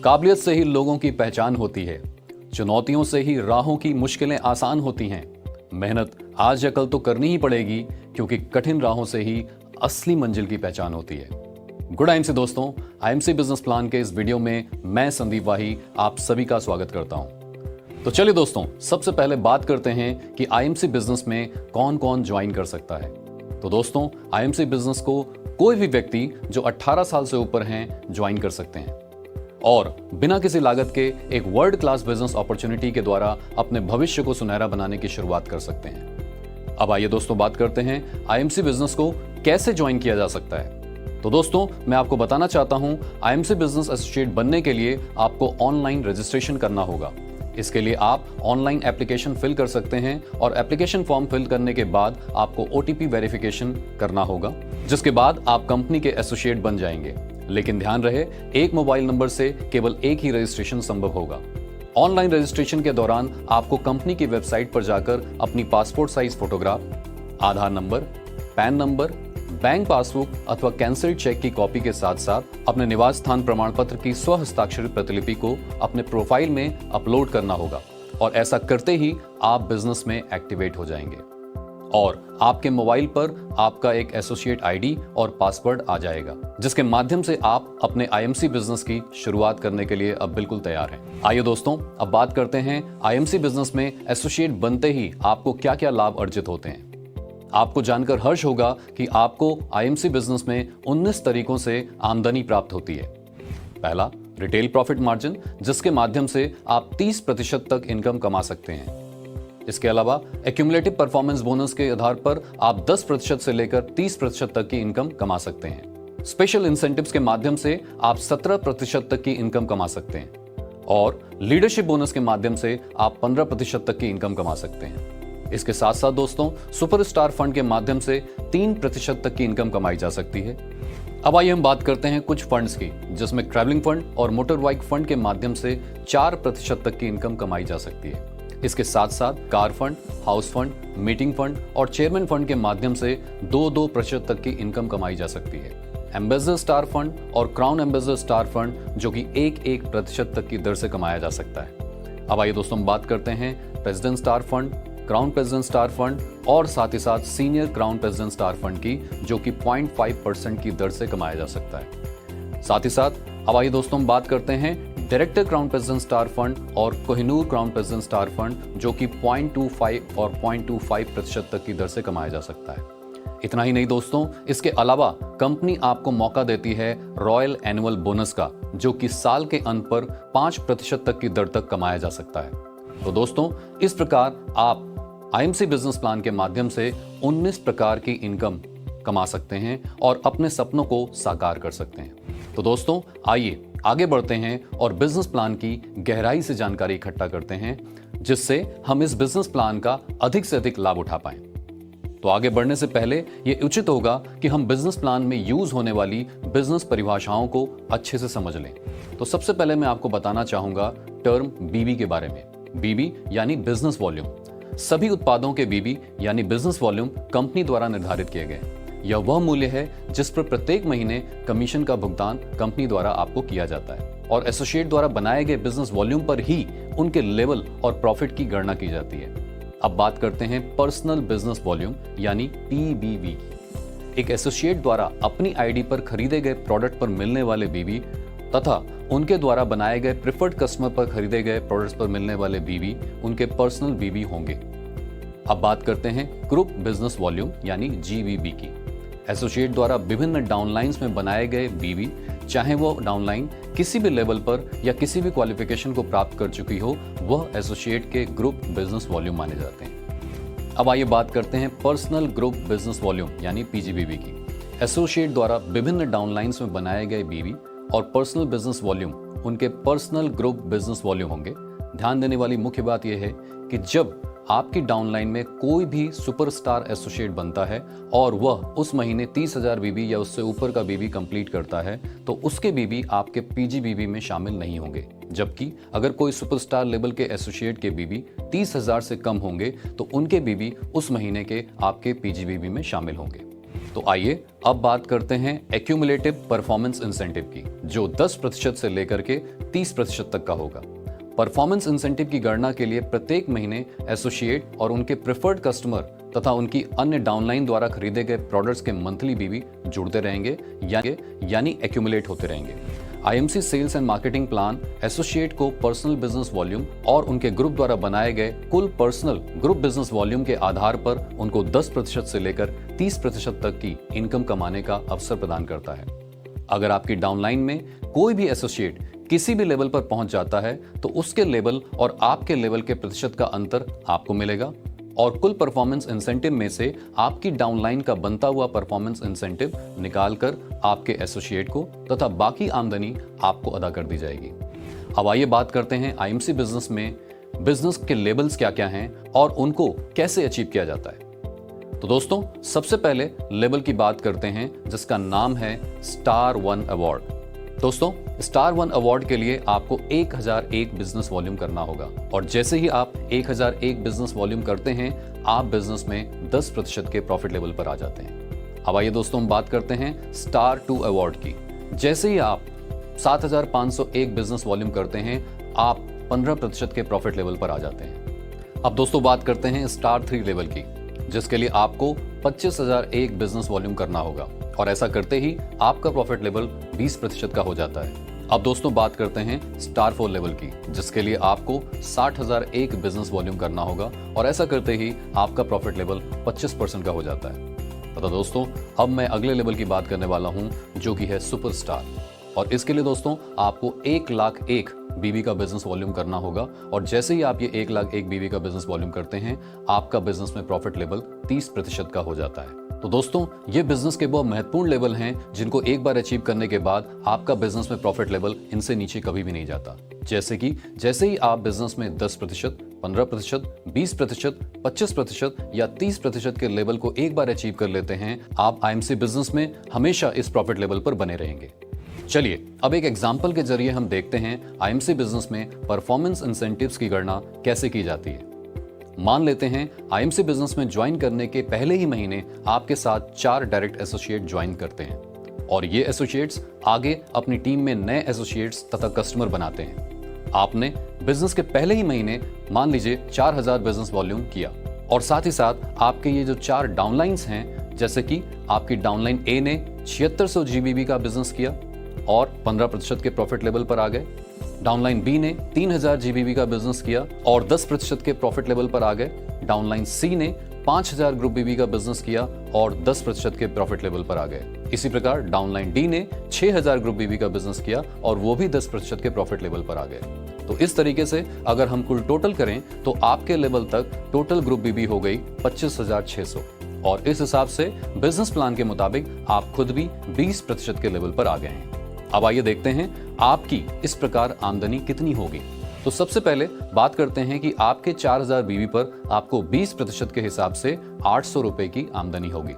काबिलियत से ही लोगों की पहचान होती है, चुनौतियों से ही राहों की मुश्किलें आसान होती हैं। मेहनत आज या कल तो करनी ही पड़ेगी, क्योंकि कठिन राहों से ही असली मंजिल की पहचान होती है। गुड आईएमसी दोस्तों, आईएमसी बिजनेस प्लान के इस वीडियो में मैं संदीप वाही आप सभी का स्वागत करता हूं। तो चलिए दोस्तों, सबसे पहले बात करते हैं कि आईएमसी बिजनेस में कौन कौन ज्वाइन कर सकता है। तो दोस्तों, आईएमसी बिजनेस को कोई भी व्यक्ति जो 18 साल से ऊपर हैं ज्वाइन कर सकते हैं और बिना किसी लागत के एक वर्ल्ड क्लास बिजनेस अपॉर्चुनिटी के द्वारा अपने भविष्य को सुनहरा बनाने की शुरुआत कर सकते हैं। अब आइए दोस्तों, बात करते हैं आईएमसी बिजनेस को कैसे ज्वाइन किया जा सकता है। तो दोस्तों, मैं आपको बताना चाहता हूं, आईएमसी बिजनेस एसोसिएट बनने के लिए आपको ऑनलाइन रजिस्ट्रेशन करना होगा। इसके लिए आप ऑनलाइन एप्लीकेशन फिल कर सकते हैं और एप्लीकेशन फॉर्म फिल करने के बाद आपको ओटीपी वेरिफिकेशन करना होगा, जिसके बाद आप कंपनी के एसोसिएट बन जाएंगे। लेकिन ध्यान रहे, एक मोबाइल नंबर से केवल एक ही रजिस्ट्रेशन संभव होगा। ऑनलाइन रजिस्ट्रेशन के दौरान आपको कंपनी की वेबसाइट पर जाकर अपनी passport size photograph, Aadhaar number, PAN number, bank passbook अथवा कैंसिल्ड चेक की कॉपी के साथ साथ अपने निवास स्थान प्रमाण पत्र की स्व हस्ताक्षरित प्रतिलिपि को अपने प्रोफाइल में अपलोड करना होगा और ऐसा करते ही आप बिजनेस में एक्टिवेट हो जाएंगे और आपके मोबाइल पर आपका एक एसोसिएट आईडी और पासवर्ड आ जाएगा, जिसके माध्यम से आप अपने आईएमसी बिजनेस की शुरुआत करने के लिए अब बिल्कुल तैयार हैं। आइए दोस्तों, अब बात करते हैं आईएमसी बिजनेस में एसोसिएट बनते ही आपको क्या क्या लाभ अर्जित होते हैं। आपको जानकर हर्ष होगा कि आपको आईएमसी बिजनेस में 19 तरीकों से आमदनी प्राप्त होती है। पहला, रिटेल प्रॉफिट मार्जिन, जिसके माध्यम से आप 30% तक इनकम कमा सकते हैं। इसके अलावा एक्यूमुलेटिव परफॉर्मेंस बोनस के आधार पर आप 10% से लेकर 30% तक की इनकम कमा सकते हैं। स्पेशल इंसेंटिव्स के माध्यम से आप 17% तक की इनकम कमा सकते हैं और लीडरशिप बोनस के माध्यम से आप 15% तक की इनकम कमा सकते हैं। इसके साथ साथ दोस्तों, सुपरस्टार फंड के माध्यम से 3% तक की इनकम कमाई जा सकती है। अब आइए हम बात करते हैं कुछ फंड्स की, जिसमें ट्रैवलिंग फंड और मोटर बाइक फंड के माध्यम से 4% तक की इनकम कमाई जा सकती है। इसके साथ साथ car fund, house fund, meeting fund और चेयरमैन फंड के माध्यम से 2% तक की इनकम कमाई जा सकती है। एम्बेसडर स्टार फंड और क्राउन एम्बेसडर स्टार फंड, जो कि 1% तक की दर से कमाया जा सकता है। अब आइए दोस्तों, हम बात करते हैं president star fund, crown president star fund और साथ ही साथ senior crown president star fund की, जो कि 0.5% की दर से कमाया जा सकता है। साथ ही साथ अब आइए दोस्तों, हम बात करते हैं director crown president star fund और Kohinoor crown president star fund, जो कि 0.25 और 0.25% तक की दर से कमाया जा सकता है। इतना ही नहीं दोस्तों, इसके अलावा कंपनी आपको मौका देती है रॉयल एनुअल बोनस का, जो कि साल के अंत पर 5% तक की दर तक कमाया जा सकता है। तो दोस्तों, इस प्रकार आप आईएमसी बिजनेस प्लान के माध्यम से 19 प्रकार की इनकम कमा सकते हैं और अपने सपनों को साकार कर सकते हैं। तो दोस्तों, आइए आगे बढ़ते हैं और बिजनेस प्लान की गहराई से जानकारी इकट्ठा करते हैं, जिससे हम इस बिजनेस प्लान का अधिक से अधिक लाभ उठा पाएं। तो आगे बढ़ने से पहले ये उचित होगा कि हम बिजनेस प्लान में यूज होने वाली बिजनेस परिभाषाओं को अच्छे से समझ लें। तो सबसे पहले मैं आपको बताना चाहूंगा टर्म बीबी के बारे में। बीबी यानी बिजनेस वॉल्यूम। सभी उत्पादों के बीबी यानी बिजनेस वॉल्यूम कंपनी द्वारा निर्धारित किए गए। यह वह मूल्य है जिस पर प्रत्येक महीने कमीशन का भुगतान कंपनी द्वारा आपको किया जाता है और एसोसिएट द्वारा बनाए गए बिजनेस वॉल्यूम पर ही उनके लेवल और प्रॉफिट की गणना की जाती है। अब बात करते हैं पर्सनल बिजनेस वॉल्यूम यानी पीबीवी की। एक एसोसिएट द्वारा अपनी आईडी पर खरीदे गए प्रोडक्ट पर मिलने वाले बीबी तथा उनके द्वारा बनाए गए प्रिफर्ड कस्टमर पर खरीदे गए प्रोडक्ट्स पर मिलने वाले बीबी उनके पर्सनल बीबी होंगे। अब बात करते हैं ग्रुप बिजनेस वॉल्यूम यानी जीवीबी की। एसोसिएट द्वारा विभिन्न डाउनलाइंस में बनाए गए बीबी, चाहे वो डाउनलाइन किसी भी लेवल पर या किसी भी क्वालिफिकेशन को प्राप्त कर चुकी हो, वह एसोसिएट के ग्रुप बिजनेस वॉल्यूम माने जाते हैं। अब आइए बात करते हैं पर्सनल ग्रुप बिजनेस वॉल्यूम यानी पीजीबीवी की। एसोसिएट द्वारा विभिन्न डाउनलाइंस में बनाए गए बीबी और पर्सनल बिजनेस वॉल्यूम उनके पर्सनल ग्रुप बिजनेस वॉल्यूम होंगे। ध्यान देने वाली मुख्य बात यह है कि जब आपकी डाउनलाइन में कोई भी सुपरस्टार एसोसिएट बनता है और वह उस महीने 30,000 बीबी या उससे ऊपर का बीबी कंप्लीट करता है, तो उसके बीबी आपके पीजीबीवी में शामिल नहीं होंगे। जबकि अगर कोई सुपरस्टार लेवल के एसोसिएट के बीबी 30,000 से कम होंगे तो उनके बीबी उस महीने के आपके पीजीबीवी में शामिल होंगे। तो आइए अब बात करते हैं एक्यूमुलेटिव परफॉर्मेंस इंसेंटिव की, जो 10% से लेकर के 30% तक का होगा। परफॉर्मेंस इंसेंटिव की गणना के लिए प्रत्येक महीने एसोसिएट और उनके प्रेफर्ड कस्टमर तथा उनकी अन्य डाउनलाइन द्वारा खरीदे गए प्रोडक्ट्स के मंथली बीवी जुड़ते रहेंगे, यानी एक्यूमुलेट होते रहेंगे। IMC sales and marketing plan associate को पर्सनल बिजनेस वॉल्यूम और उनके ग्रुप द्वारा बनाए गए कुल पर्सनल ग्रुप बिजनेस वॉल्यूम के आधार पर उनको 10% से लेकर 30% तक की इनकम कमाने का अवसर प्रदान करता है। अगर आपकी डाउनलाइन में कोई भी एसोसिएट किसी भी लेवल पर पहुंच जाता है तो उसके लेवल और आपके लेवल के प्रतिशत का अंतर आपको मिलेगा और कुल परफॉर्मेंस इंसेंटिव में से आपकी डाउनलाइन का बनता हुआ परफॉर्मेंस इंसेंटिव निकालकर आपके एसोसिएट को तथा बाकी आमदनी आपको अदा कर दी जाएगी। अब आइए बात करते हैं आईएमसी बिजनेस में बिजनेस के लेवल्स क्या क्या हैं और उनको कैसे अचीव किया जाता है। तो दोस्तों, सबसे पहले लेवल की बात करते हैं जिसका नाम है स्टार 1 अवार्ड। दोस्तों, स्टार 1 अवार्ड के लिए आपको 1001 बिजनेस वॉल्यूम करना होगा और जैसे ही आप 1001 बिजनेस वॉल्यूम करते हैं आप बिजनेस में 10% के प्रॉफिट लेवल पर आ जाते हैं। अब आइए दोस्तों, हम बात करते हैं स्टार 2 अवार्ड की। जैसे ही आप 7501 बिजनेस वॉल्यूम करते हैं आप 15% के प्रॉफिट लेवल पर आ जाते हैं। अब दोस्तों बात करते हैं स्टार 3 लेवल की, जिसके लिए आपको 25,001 बिजनेस वॉल्यूम करना होगा और ऐसा करते ही आपका प्रॉफिट लेवल 20% का हो जाता है। अब दोस्तों बात करते हैं स्टार 4 लेवल की, जिसके लिए आपको 60,001 बिजनेस वॉल्यूम करना होगा और ऐसा करते ही आपका प्रॉफिट लेवल 25% का हो जाता है। तो दोस्तों, अब मैं अगले लेवल की बात करने वाला हूं जो कि है सुपरस्टार, और इसके लिए दोस्तों आपको 1,01,000 बीवी का बिजनेस वॉल्यूम करना होगा और जैसे ही आप ये 1,01,000 बीवी का बिजनेस वॉल्यूम करते हैं आपका बिजनेस में प्रॉफिट लेवल 30% का हो जाता है। तो दोस्तों, ये बिजनेस के बहुत महत्वपूर्ण लेवल हैं जिनको एक बार अचीव करने के बाद आपका बिजनेस में प्रॉफिट लेवल इनसे नीचे कभी भी नहीं जाता। जैसे ही आप बिजनेस में 10%, 15%, 20%, 25% या 30% के लेवल को एक बार अचीव कर लेते हैं, आप आईएमसी बिजनेस में हमेशा इस प्रॉफिट लेवल पर बने रहेंगे। चलिए अब एक एग्जाम्पल के जरिए हम देखते हैं आईएमसी बिजनेस में परफॉर्मेंस इंसेंटिव्स की गणना कैसे की जाती है। मान लेते हैं आईएमसी बिजनेस में ज्वाइन करने के पहले ही महीने आपके साथ 4 डायरेक्ट एसोसिएट ज्वाइन करते हैं और ये एसोसिएट्स आगे अपनी टीम में नए एसोसिएट्स तथा कस्टमर बनाते हैं। आपने बिजनेस के पहले ही महीने मान लीजिए 4000 बिजनेस वॉल्यूम किया और साथ ही साथ आपके ये जो 4 डाउनलाइंस हैं, जैसे कि आपकी डाउनलाइन ए ने 7600 जीबीबी का बिजनेस किया और 15% के प्रॉफिट लेवल पर आ गए। डाउनलाइन बी ने 3000 जीबीबी का बिजनेस किया और 10% के प्रॉफिट लेवल पर आ गए। डाउनलाइन सी ने 5000 ग्रुप बीबी का बिजनेस किया और 10% के प्रॉफिट लेवल पर आ गए। इसी प्रकार डाउनलाइन डी ने 6000 ग्रुप बीबी का बिजनेस किया और वो भी 10% के प्रॉफिट लेवल पर आ गए। तो इस तरीके से अगर हम कुल टोटल करें तो आपके लेवल तक टोटल ग्रुप बीबी हो गई 25,600 और इस हिसाब से बिजनेस प्लान के मुताबिक आप खुद भी 20% के लेवल पर आ गए हैं। अब आइए देखते हैं आपकी इस प्रकार आमदनी कितनी होगी। तो सबसे पहले बात करते हैं कि आपके 4000 बीवी पर आपको 20% के हिसाब से 800 रुपए की आमदनी होगी।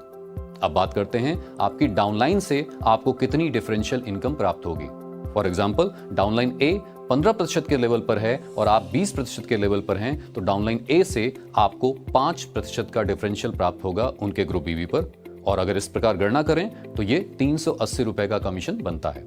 अब बात करते हैं आपकी डाउनलाइन से आपको कितनी डिफरेंशियल इनकम प्राप्त होगी। फॉर एग्जाम्पल, डाउनलाइन ए 15% के लेवल पर है और आप 20% के लेवल पर हैं, तो डाउनलाइन ए से आपको 5% का डिफरेंशियल प्राप्त होगा उनके ग्रुप बीवी पर, और अगर इस प्रकार गणना करें तो ये 380 रुपए का कमीशन बनता है।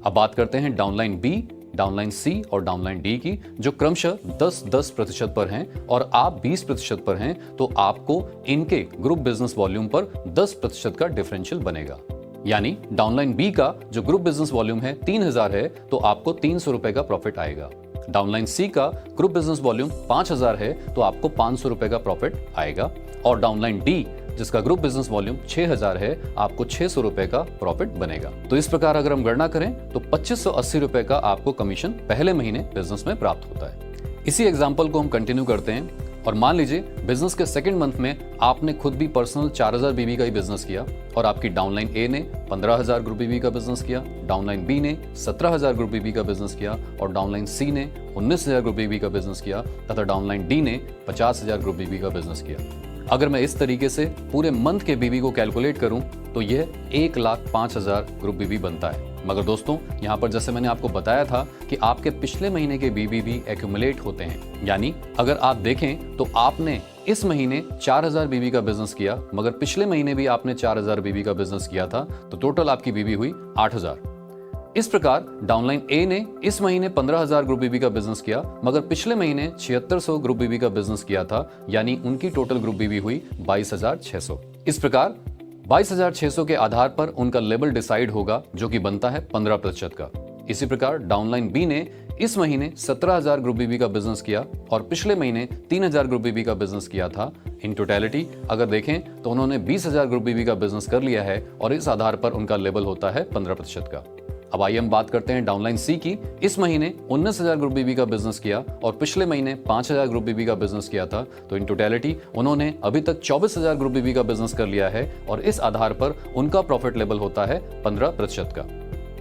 अब बात करते हैं डाउनलाइन बी, डाउनलाइन सी और डाउनलाइन डी की, जो क्रमशः 10% पर हैं और आप 20% पर हैं, तो आपको इनके ग्रुप बिजनेस वॉल्यूम पर 10% का डिफरेंशियल बनेगा। यानी डाउनलाइन बी का जो ग्रुप बिजनेस वॉल्यूम है 3000 है तो आपको 300 रुपए का प्रॉफिट आएगा। डाउनलाइन सी का ग्रुप बिजनेस वॉल्यूम 5000 है तो आपको 500 रुपए का प्रॉफिट आएगा और डाउनलाइन डी जिसका ग्रुप बिजनेस वॉल्यूम 6000 है आपको 600 रुपए का प्रॉफिट बनेगा। तो इस प्रकार अगर हम गणना करें तो 2580 रुपए का आपको कमीशन पहले महीने बिजनेस में प्राप्त होता है। इसी एग्जांपल को हम कंटिन्यू करते हैं और मान लीजिए बिजनेस के सेकंड मंथ में आपने खुद भी पर्सनल 4000 बीबी का ही बिजनेस किया और आपकी डाउनलाइन ए ने 15000 ग्रुप बीबी का बिजनेस किया, डाउनलाइन बी ने 17000 ग्रुप बीबी का बिजनेस किया और डाउनलाइन सी ने 19000 ग्रुप बीबी का बिजनेस किया तथा डाउनलाइन डी ने 50000 ग्रुप बीबी का बिजनेस किया। अगर मैं इस तरीके से पूरे मंथ के बीबी को कैलकुलेट करूं तो यह 1,05,000 ग्रुप बीबी बनता है। मगर दोस्तों यहाँ पर जैसे मैंने आपको बताया था कि आपके पिछले महीने के बीबी भी एक्यूमुलेट होते हैं, यानी अगर आप देखें तो आपने इस महीने 4000 बीबी का बिजनेस किया, मगर पिछले महीने भी आपने 4000 बीबी का बिजनेस किया था, तो टोटल आपकी बीबी हुई 8000। इस प्रकार डाउनलाइन ए ने इस महीने 15000 ग्रुप बीबी का बिजनेस किया, मगर पिछले महीने 7600 ग्रुप बीबी का बिजनेस किया था, यानी उनकी टोटल ग्रुप बीबी हुई 22600। इस प्रकार 22600 के आधार पर उनका लेवल डिसाइड होगा, जो कि बनता है 15% का। इसी प्रकार डाउनलाइन बी ने इस महीने 17000 ग्रुप बीबी का बिजनेस किया और पिछले महीने 3000 ग्रुप बीबी का बिजनेस किया था। इन टोटलिटी अगर देखें तो उन्होंने 20000 ग्रुप बीबी का बिजनेस कर लिया है और इस आधार पर उनका लेवल होता है 15% का। अब आइए हम बात करते हैं डाउनलाइन सी की। इस महीने 19000 ग्रुप बीबी का बिजनेस किया और पिछले महीने 5000 ग्रुप बीबी का बिजनेस किया था, तो इन टोटलिटी उन्होंने अभी तक 24000 ग्रुप बीबी का बिजनेस कर लिया है और इस आधार पर उनका प्रॉफिट लेवल होता है 15% का।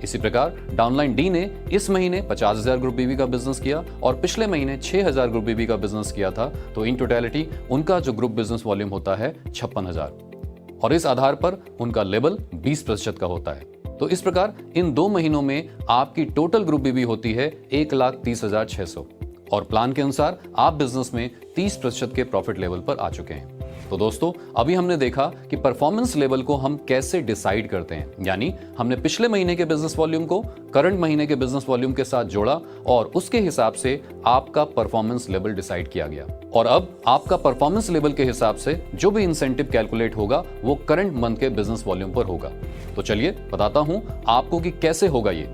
इसी प्रकार डाउनलाइन डी ने इस महीने 50000 ग्रुप बीबी का बिजनेस किया और पिछले महीने 6000 ग्रुप बीबी का बिजनेस किया था, तो इन टोटलिटी उनका जो ग्रुप बिजनेस वॉल्यूम होता है 56000 और इस आधार पर उनका लेवल 20% का होता है। तो इस प्रकार इन 2 महीनों में आपकी टोटल ग्रुप बीबी होती है 1,30,600 और प्लान के अनुसार आप बिजनेस में 30% के प्रॉफिट लेवल पर आ चुके हैं। तो दोस्तों, अभी हमने देखा कि परफॉर्मेंस लेवल को हम कैसे डिसाइड करते हैं, यानी हमने पिछले महीने के बिजनेस वॉल्यूम को करंट महीने के बिजनेस वॉल्यूम के साथ जोड़ा और उसके हिसाब से आपका परफॉर्मेंस लेवल डिसाइड किया गया। और अब आपका परफॉर्मेंस लेवल के हिसाब से जो भी इंसेंटिव कैलकुलेट होगा वो करंट मंथ के बिजनेस वॉल्यूम पर होगा। तो चलिए बताता हूं आपको कि कैसे होगा ये।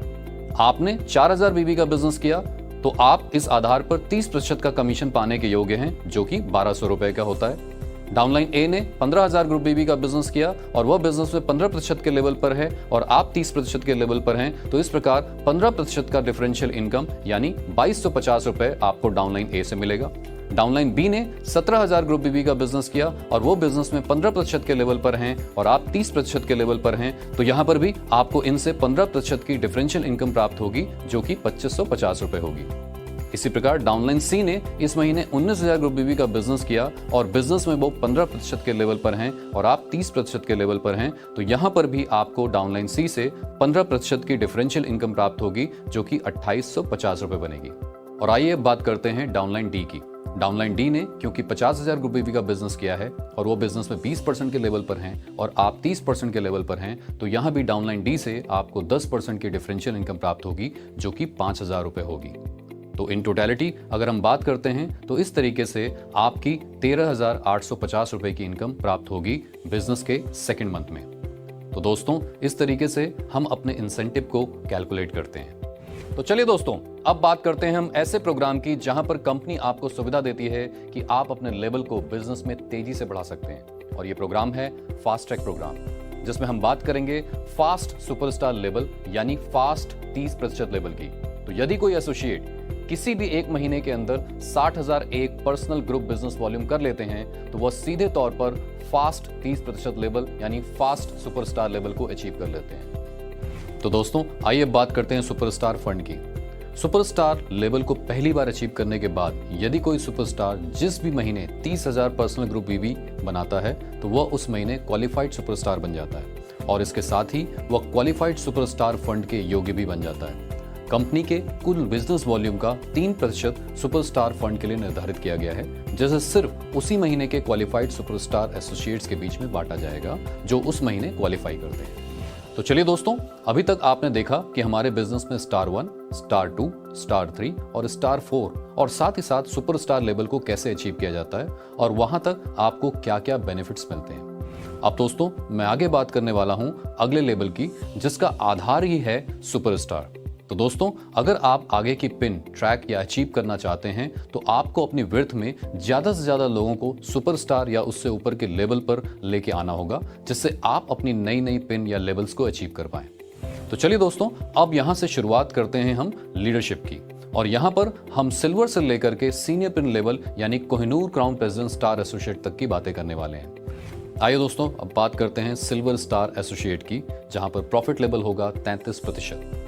आपने 4000 बीबी का बिजनेस किया, तो आप इस आधार पर 30% का कमीशन पाने के योग्य हैं, जो कि 1200 रुपए का होता है। डाउनलाइन ए ने 15000 ग्रुप बीबी का बिजनेस किया और वह बिजनेस में 15% के लेवल पर है और आप 30% के लेवल पर हैं, तो इस प्रकार 15% का डिफरेंशियल इनकम यानी 2250 रुपए आपको डाउनलाइन ए से मिलेगा। डाउनलाइन बी ने 17000 ग्रुप बीबी का बिजनेस किया और वो बिजनेस में 15% के लेवल पर हैं और आप 30% के लेवल पर हैं, तो यहां पर भी आपको इनसे 15% की डिफरेंशियल इनकम प्राप्त होगी, जो कि 2550 रुपए होगी। इसी प्रकार डाउनलाइन सी ने इस महीने 19000 ग्रुप बीबी का बिजनेस किया और बिजनेस में वो 15% के लेवल पर हैं और आप 30% के लेवल पर हैं, तो यहां पर भी आपको डाउनलाइन सी से 15% की डिफरेंशियल इनकम प्राप्त होगी, जो कि 2850 रुपए बनेगी। और आइए अब बात करते हैं डाउनलाइन डी की। डाउनलाइन डी ने क्योंकि 50000 ग्रुप बीबी का बिजनेस किया है और वो बिजनेस में 20% के लेवल पर हैं और आप 30% के लेवल पर हैं, तो यहां भी डाउनलाइन डी से आपको 10% की डिफरेंशियल इनकम प्राप्त होगी, जो कि 5000 रुपए होगी। तो इन टोटलिटी अगर हम बात करते हैं तो इस तरीके से आपकी 13850 रुपए की इनकम प्राप्त होगी बिजनेस के सेकंड मंथ में। तो दोस्तों, इस तरीके से हम अपने इंसेंटिव को कैलकुलेट करते हैं। तो चलिए दोस्तों, अब बात करते हैं हम ऐसे प्रोग्राम की जहां पर कंपनी आपको सुविधा देती है कि आप अपने लेवल को बिजनेस में तेजी से बढ़ा सकते हैं, और ये प्रोग्राम है फास्ट ट्रैक प्रोग्राम, जिसमें हम बात करेंगे फास्ट सुपरस्टार लेवल यानी फास्ट 30% लेवल की। तो यदि कोई एसोसिएट किसी भी एक महीने के अंदर 60,000 एक पर्सनल ग्रुप बिजनेस वॉल्यूम कर लेते हैं, तो वह सीधे तौर पर फास्ट 30% लेवल यानी फास्ट सुपरस्टार लेवल को अचीव कर लेते हैं। तो दोस्तों, आइए बात करते हैं सुपरस्टार फंड की। सुपरस्टार लेवल को पहली बार अचीव करने के बाद यदि कोई सुपरस्टार जिस भी महीने 30,000 पर्सनल ग्रुप बीबी बनाता है, तो वह उस महीने क्वालिफाइड सुपरस्टार बन जाता है और इसके साथ ही वह क्वालिफाइड सुपरस्टार फंड के योग्य भी बन जाता है। कंपनी के कुल बिजनेस वॉल्यूम का 3% सुपरस्टार फंड के लिए निर्धारित किया गया है, जिसे सिर्फ उसी महीने के क्वालिफाइड सुपरस्टार एसोसिएट्स के बीच में बांटा जाएगा जो उस महीने क्वालिफाई करते हैं। तो चलिए दोस्तों, अभी तक आपने देखा कि हमारे बिजनेस में स्टार 1, स्टार 2, स्टार 3 और स्टार 4 और साथ ही साथ सुपरस्टार लेवल को कैसे अचीव किया जाता है और वहां तक आपको क्या क्या बेनिफिट्स मिलते हैं। अब दोस्तों, मैं आगे बात करने वाला हूं अगले लेवल की, जिसका आधार ही है सुपरस्टार। तो दोस्तों, अगर आप आगे की पिन ट्रैक या अचीव करना चाहते हैं, तो आपको अपनी विर्थ में ज्यादा से ज्यादा लोगों को सुपरस्टार या उससे ऊपर के लेवल पर लेके आना होगा, जिससे आप अपनी नई नई पिन या लेवल्स को अचीव कर पाएं। तो चलिए दोस्तों, अब यहां से शुरुआत करते हैं हम लीडरशिप की, और यहां पर हम सिल्वर से लेकर के सीनियर पिन लेवल यानी Kohinoor crown president star associate तक की बातें करने वाले हैं। आइए दोस्तों, अब बात करते हैं सिल्वर स्टार एसोसिएट की, जहां पर प्रॉफिट लेवल होगा 33%।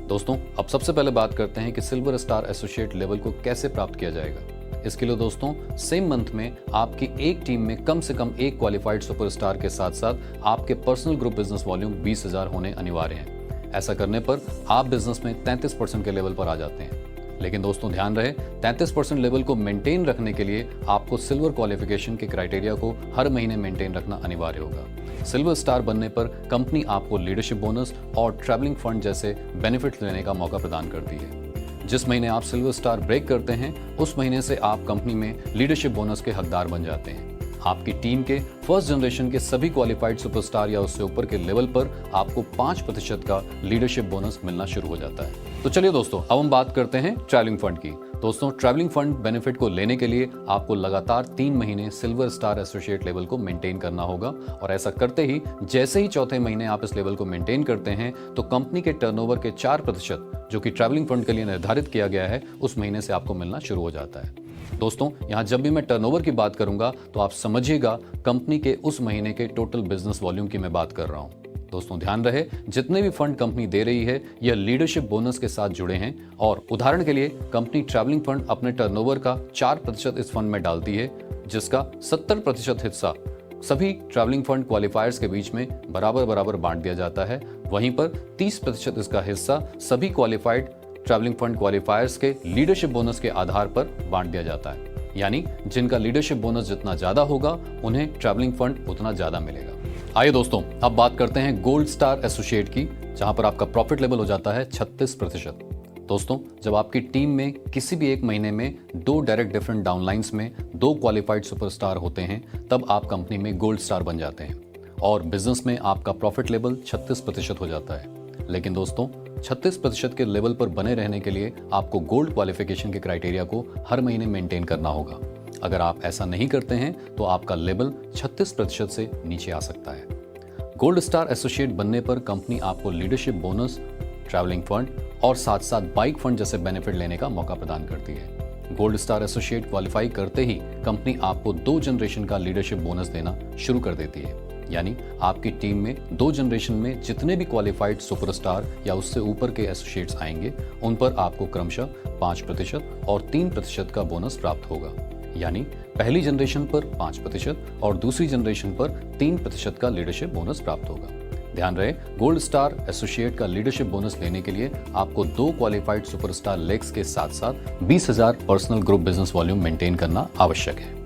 दोस्तों, अब सबसे पहले बात करते हैं कि सिल्वर स्टार एसोसिएट लेवल को कैसे प्राप्त किया जाएगा। इसके लिए दोस्तों, सेम मंथ में आपकी एक टीम में कम से कम एक क्वालिफाइड सुपरस्टार के साथ साथ आपके पर्सनल ग्रुप बिजनेस वॉल्यूम 20,000 होने अनिवार्य हैं। ऐसा करने पर आप बिजनेस में 33% के लेवल पर आ जाते हैं। लेकिन दोस्तों ध्यान रहे 33% लेवल को मेंटेन रखने के लिए आपको सिल्वर क्वालिफिकेशन के क्राइटेरिया को हर महीने मेंटेन रखना अनिवार्य होगा। सिल्वर स्टार बनने पर कंपनी आपको लीडरशिप बोनस और ट्रैवलिंग फंड जैसे बेनिफिट्स लेने का मौका प्रदान करती है। जिस महीने आप सिल्वर स्टार ब्रेक करते हैं उस महीने से आप कंपनी में लीडरशिप बोनस के हकदार बन जाते हैं। आपकी टीम के फर्स्ट जनरेशन के सभी क्वालिफाइड सुपरस्टार या उससे ऊपर के लेवल पर आपको 5% का लीडरशिप बोनस मिलना शुरू हो जाता है। तो चलिए दोस्तों, अब हम बात करते हैं ट्रैवलिंग फंड की। दोस्तों, ट्रैवलिंग फंड बेनिफिट को लेने के लिए आपको लगातार 3 महीने सिल्वर स्टार एसोसिएट लेवल को मेंटेन करना होगा और ऐसा करते ही जैसे ही चौथे महीने आप इस लेवल को मेंटेन करते हैं तो कंपनी के टर्नओवर के 4% जो कि ट्रैवलिंग फंड के लिए निर्धारित किया गया है उस महीने से आपको मिलना शुरू हो जाता है। दोस्तों, यहां जब भी मैं टर्नओवर की बात करूंगा तो आप समझिएगा कंपनी के उस महीने के टोटल बिजनेस वॉल्यूम की मैं बात कर रहा हूं। दोस्तों ध्यान रहे, जितने भी फंड कंपनी दे रही है यह लीडरशिप बोनस के साथ जुड़े हैं और उदाहरण के लिए कंपनी ट्रैवलिंग फंड अपने टर्नओवर का 4% इस फंड में डालती है, जिसका 70% हिस्सा सभी ट्रैवलिंग फंड क्वालिफायर्स के बीच में बराबर बांट दिया जाता है। वहीं पर 30% इसका हिस्सा सभी क्वालिफाइड ट्रैवलिंग फंड क्वालिफायर्स के लीडरशिप बोनस के आधार पर बांट दिया जाता है, यानी जिनका लीडरशिप बोनस जितना ज्यादा होगा उन्हें ट्रैवलिंग फंड उतना ज्यादा मिलेगा। आइए दोस्तों, अब बात करते हैं गोल्ड स्टार एसोसिएट की, जहां पर आपका प्रॉफिट लेवल हो जाता है 36%। दोस्तों, जब आपकी टीम में किसी भी एक महीने में 2 डायरेक्ट डिफरेंट डाउनलाइंस में 2 क्वालिफाइड सुपरस्टार होते हैं तब आप कंपनी में गोल्ड स्टार बन जाते हैं और बिजनेस में आपका प्रॉफिट लेवल 36% हो जाता है। लेकिन दोस्तों, 36% के लेवल पर बने रहने के लिए आपको गोल्ड क्वालिफिकेशन के क्राइटेरिया को हर महीने मेंटेन करना होगा। अगर आप ऐसा नहीं करते हैं तो आपका लेवल 36% से नीचे आ सकता है। गोल्ड स्टार एसोसिएट बनने पर कंपनी आपको लीडरशिप बोनस, ट्रैवलिंग फंड और साथ साथ बाइक फंड जैसे बेनिफिट लेने का मौका प्रदान करती है। गोल्ड स्टार एसोसिएट क्वालिफाई करते ही कंपनी आपको 2 जनरेशन का लीडरशिप बोनस देना शुरू कर देती है, यानी आपकी टीम में 2 जनरेशन में जितने भी क्वालिफाइड सुपरस्टार या उससे ऊपर के एसोसिएट्स आएंगे उन पर आपको क्रमशः 5% और 3% का बोनस प्राप्त होगा, यानी पहली जनरेशन पर 5% और दूसरी जनरेशन पर 3% का लीडरशिप बोनस प्राप्त होगा। ध्यान रहे, गोल्ड स्टार एसोसिएट का लीडरशिप बोनस लेने के लिए आपको 2 क्वालिफाइड सुपरस्टार लेग्स के साथ साथ 20,000 personal group business volume maintain करना आवश्यक है।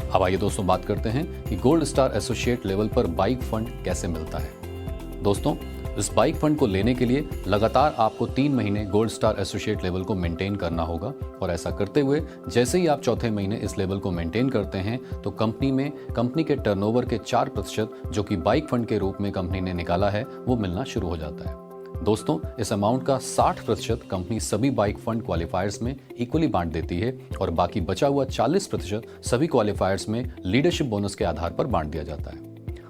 अब आइए दोस्तों, बात करते हैं कि गोल्ड स्टार एसोसिएट लेवल पर बाइक फंड कैसे मिलता है। दोस्तों, इस बाइक फंड को लेने के लिए लगातार आपको 3 महीने गोल्ड स्टार एसोसिएट लेवल को मेंटेन करना होगा और ऐसा करते हुए जैसे ही आप चौथे महीने इस लेवल को मेंटेन करते हैं तो कंपनी के टर्नओवर के 4% जो कि बाइक फंड के रूप में कंपनी ने निकाला है वो मिलना शुरू हो जाता है। दोस्तों, इस अमाउंट का 60% कंपनी सभी बाइक फंड क्वालिफायर्स में इक्वली बांट देती है और बाकी बचा हुआ 40% सभी क्वालिफायर्स में लीडरशिप बोनस के आधार पर बांट दिया जाता है।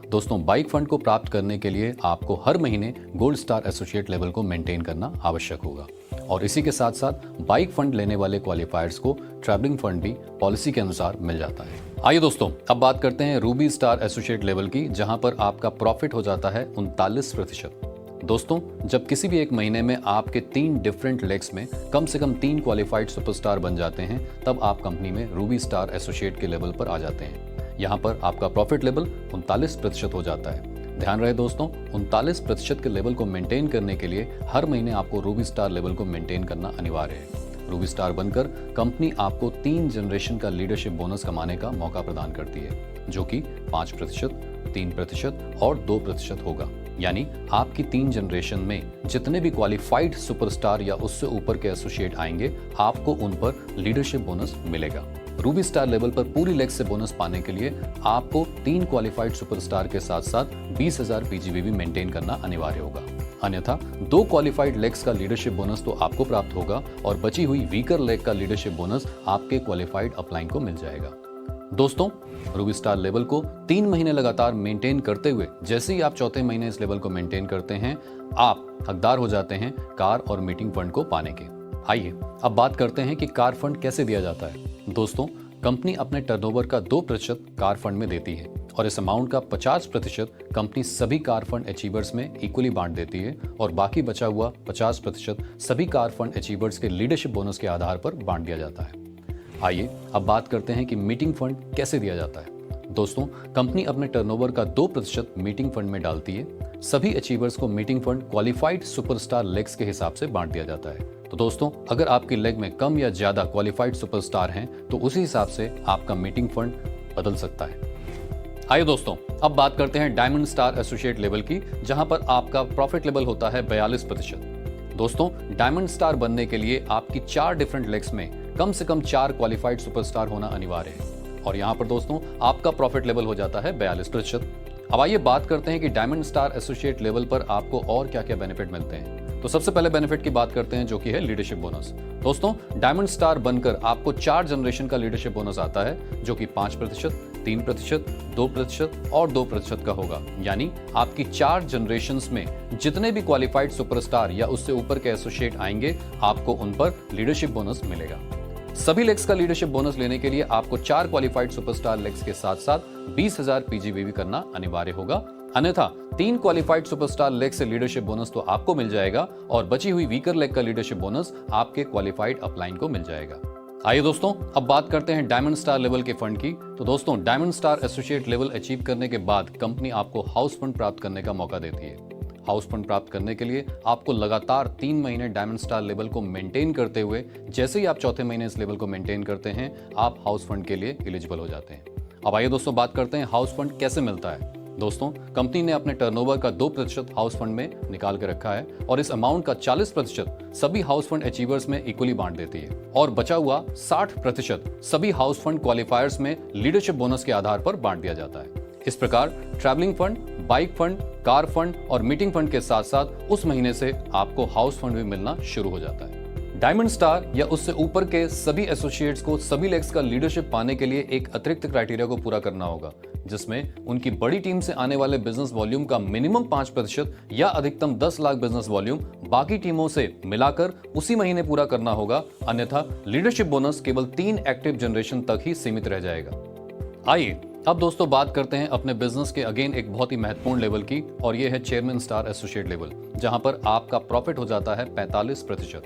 दोस्तों, बाइक फंड को प्राप्त करने के लिए आपको हर महीने गोल्ड स्टार एसोसिएट लेवल को मेंटेन करना आवश्यक होगा और इसी के साथ साथ बाइक फंड लेने वाले क्वालिफायर्स को ट्रैवलिंग फंड भी पॉलिसी के अनुसार मिल जाता है। आइए दोस्तों, अब बात करते हैं रूबी स्टार एसोसिएट लेवल की, जहां पर आपका प्रॉफिट हो जाता है 39%। दोस्तों, जब किसी भी एक महीने में आपके 3 डिफरेंट लेग्स में कम से कम 3 क्वालिफाइड सुपरस्टार बन जाते हैं तब आप कंपनी में रूबी स्टार एसोसिएट के लेवल पर आ जाते हैं। यहाँ पर आपका प्रॉफिट लेवल 39% हो जाता है। ध्यान रहे दोस्तों, 39% के लेवल को मेंटेन करने के लिए हर महीने आपको रूबी स्टार लेवल को मेंटेन करना अनिवार्य है। रूबी स्टार बनकर कंपनी आपको 3 जनरेशन का लीडरशिप बोनस कमाने का मौका प्रदान करती है, जो कि 5%, 3% और 2% होगा, यानी आपकी 3 जनरेशन में जितने भी क्वालिफाइड सुपरस्टार या उससे ऊपर के एसोसिएट आएंगे आपको उन पर लीडरशिप बोनस मिलेगा। रूबी स्टार लेवल पर पूरी लेग से बोनस पाने के लिए आपको 3 क्वालिफाइड सुपरस्टार के साथ साथ 20,000 पीजीवी भी मेंटेन करना अनिवार्य होगा, अन्यथा 2 क्वालिफाइड लेग्स का लीडरशिप बोनस तो आपको प्राप्त होगा और बची हुई वीकर लेग का लीडरशिप बोनस आपके क्वालिफाइड अपलाइन को मिल जाएगा। दोस्तों, रूबी स्टार लेवल को 3 महीने लगातार मेंटेन करते हुए जैसे ही आप चौथे महीने इस लेवल को मेंटेन करते हैं आप हकदार हो जाते हैं कार और मीटिंग फंड को पाने के। आइए अब बात करते हैं कि कार फंड कैसे दिया जाता है। दोस्तों, कंपनी अपने टर्नओवर का 2% कार फंड में देती है और इस अमाउंट का 50% कंपनी सभी कार फंड अचीवर्स में इक्वली बांट देती है और बाकी बचा हुआ 50% सभी कार फंड अचीवर्स के लीडरशिप बोनस के आधार पर बांट दिया जाता है। आइए अब बात करते हैं कि मीटिंग फंड कैसे दिया जाता है। दोस्तों, कंपनी अपने टर्नओवर का 2% मीटिंग फंड में डालती है। सभी अचीवर्स को meeting fund qualified superstar legs के हिसाब से बांट दिया जाता है। तो दोस्तों, अगर आपकी लेग में कम या ज्यादा क्वालिफाइड सुपरस्टार हैं तो उसी हिसाब से आपका मीटिंग फंड बदल सकता है। आइए दोस्तों, अब बात करते हैं डायमंड स्टार एसोसिएट लेवल की, जहां पर आपका प्रॉफिट लेवल होता है 42%। दोस्तों, डायमंड स्टार बनने के लिए आपकी 4 डिफरेंट लेग्स में कम से कम 4 क्वालिफाइड सुपरस्टार होना अनिवार्य है और यहां पर दोस्तों आपका प्रॉफिट लेवल हो जाता है 42%। अब आइए बात करते हैं कि डायमंड स्टार एसोसिएट लेवल पर आपको और क्या क्या बेनिफिट मिलते हैं। तो सबसे पहले बेनिफिट की बात करते हैं, जो कि है लीडरशिप बोनस। दोस्तों, डायमंड स्टार बनकर आपको 4 जनरेशन का लीडरशिप बोनस आता है, जो कि 5%, 3%, 2% और 2% का होगा। यानी आपकी 4 जनरेशन्स में जितने भी क्वालिफाइड सुपरस्टार या उससे ऊपर के एसोसिएट आएंगे, आपको उन पर लीडरशिप बोनस मिलेगा। सभी लेग्स का लीडरशिप बोनस लेने के लिए आपको 4 क्वालिफाइड सुपरस्टार लेग्स के साथ साथ 20,000 पीजीबीवी करना अनिवार्य होगा। अन्यथा 3 क्वालिफाइड सुपरस्टार लेग से लीडरशिप बोनस तो आपको मिल जाएगा और बची हुई वीकर लेग का लीडरशिप बोनस आपके क्वालिफाइड अपलाइन को मिल जाएगा। आइए दोस्तों, अब बात करते हैं डायमंड स्टार लेवल के फंड की। तो दोस्तों, diamond star associate level achieve करने के बाद कंपनी आपको हाउस फंड प्राप्त करने का मौका देती है। हाउस फंड प्राप्त करने के लिए आपको लगातार 3 महीने डायमंड स्टार लेवल को मेंटेन करते हुए, जैसे ही आप चौथे महीने इस लेवल को मेंटेन करते हैं, आप हाउस फंड के लिए एलिजिबल हो जाते हैं। अब आइए दोस्तों, बात करते हैं हाउस फंड कैसे मिलता है। दोस्तों, कंपनी ने अपने टर्नओवर का 2% हाउस फंड में निकाल कर रखा है और इस अमाउंट का 40% सभी हाउस फंड अचीवर्स में इक्वली बांट देती है और बचा हुआ 60% सभी हाउस फंड क्वालिफायर्स में लीडरशिप बोनस के आधार पर बांट दिया जाता है। इस प्रकार travelling fund, bike fund, car fund और मीटिंग फंड के साथ साथ उस महीने से आपको हाउस फंड भी मिलना शुरू हो जाता है। डायमंड स्टार या उससे ऊपर के सभी एसोसिएट्स को सभी लेग्स का लीडरशिप पाने के लिए एक अतिरिक्त क्राइटेरिया को पूरा करना होगा, जिसमें उनकी बड़ी टीम से आने वाले बिजनेस वॉल्यूम का मिनिमम 5% या अधिकतम 10 लाख बिजनेस वॉल्यूम बाकी टीमों से मिलाकर उसी महीने पूरा करना होगा। अन्यथा लीडरशिप बोनस केवल 3 एक्टिव जनरेशन तक ही सीमित रह जाएगा। आइए अब दोस्तों बात करते हैं अपने बिजनेस के अगेन एक बहुत ही महत्वपूर्ण लेवल की, और यह है चेयरमैन स्टार एसोसिएट लेवल, जहां पर आपका प्रॉफिट हो जाता है 45%।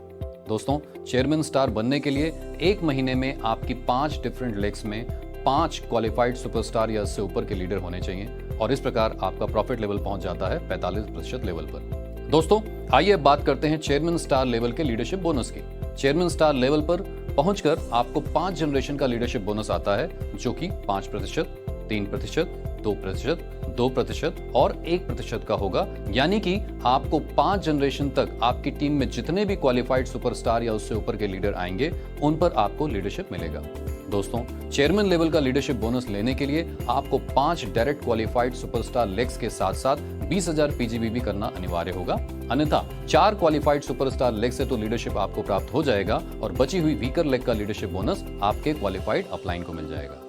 दोस्तों, चेयरमैन स्टार बनने के लिए 1 महीने में आपकी 5 डिफरेंट लेग्स में 5 क्वालिफाइड सुपरस्टार या इससे ऊपर के लीडर होने चाहिए और इस प्रकार आपका प्रॉफिट लेवल पहुंच जाता है 45% लेवल पर। दोस्तों, आइए बात करते हैं चेयरमैन स्टार लेवल के लीडरशिप बोनस की। चेयरमैन स्टार लेवल पर पहुंचकर आपको 5 जनरेशन का लीडरशिप बोनस आता है, जो कि 5%, 3%, 2%, 2% और 1% का होगा। यानी कि आपको 5 जनरेशन तक आपकी टीम में जितने भी क्वालिफाइड सुपरस्टार या उससे ऊपर के लीडर आएंगे, उन पर आपको लीडरशिप मिलेगा। दोस्तों, चेयरमैन लेवल का लीडरशिप बोनस लेने के लिए आपको 5 डायरेक्ट क्वालिफाइड सुपरस्टार लेग्स के साथ साथ 20,000 पीजीबीवी करना अनिवार्य होगा। अन्यथा 4 क्वालिफाइड सुपरस्टार लेग से तो लीडरशिप आपको प्राप्त हो जाएगा और बची हुई वीकर लेग का लीडरशिप बोनस आपके क्वालिफाइड अपलाइन को मिल जाएगा।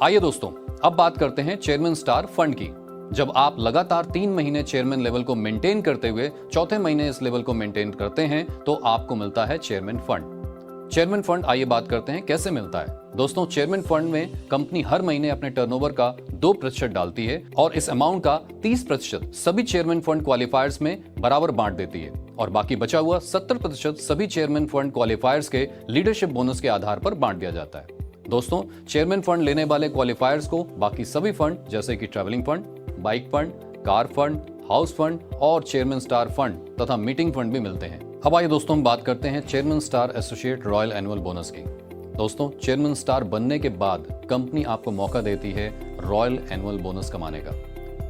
आइए दोस्तों, अब बात करते हैं चेयरमैन स्टार फंड की। जब आप लगातार 3 महीने चेयरमैन लेवल को मेंटेन करते हुए चौथे महीने इस लेवल को मेंटेन करते हैं, तो आपको मिलता है चेयरमैन फंड। चेयरमैन फंड आइए बात करते हैं कैसे मिलता है। दोस्तों, चेयरमैन फंड में कंपनी हर महीने अपने टर्नओवर का 2% डालती है और इस अमाउंट का 30% सभी चेयरमैन फंड क्वालिफायर्स में बराबर बांट देती है और बाकी बचा हुआ 70% सभी चेयरमैन फंड क्वालिफायर्स के लीडरशिप बोनस के आधार पर बांट दिया जाता है। दोस्तों, चेयरमैन फंड लेने वाले क्वालिफायर्स को बाकी सभी फंड जैसे कि travelling fund, bike fund, car fund, house fund और चेयरमैन स्टार फंड तथा मीटिंग फंड भी मिलते हैं। अब आइए दोस्तों, हम बात करते हैं chairman star associate royal annual bonus की। दोस्तों, चेयरमैन स्टार बनने के बाद कंपनी आपको मौका देती है रॉयल एनुअल बोनस कमाने का।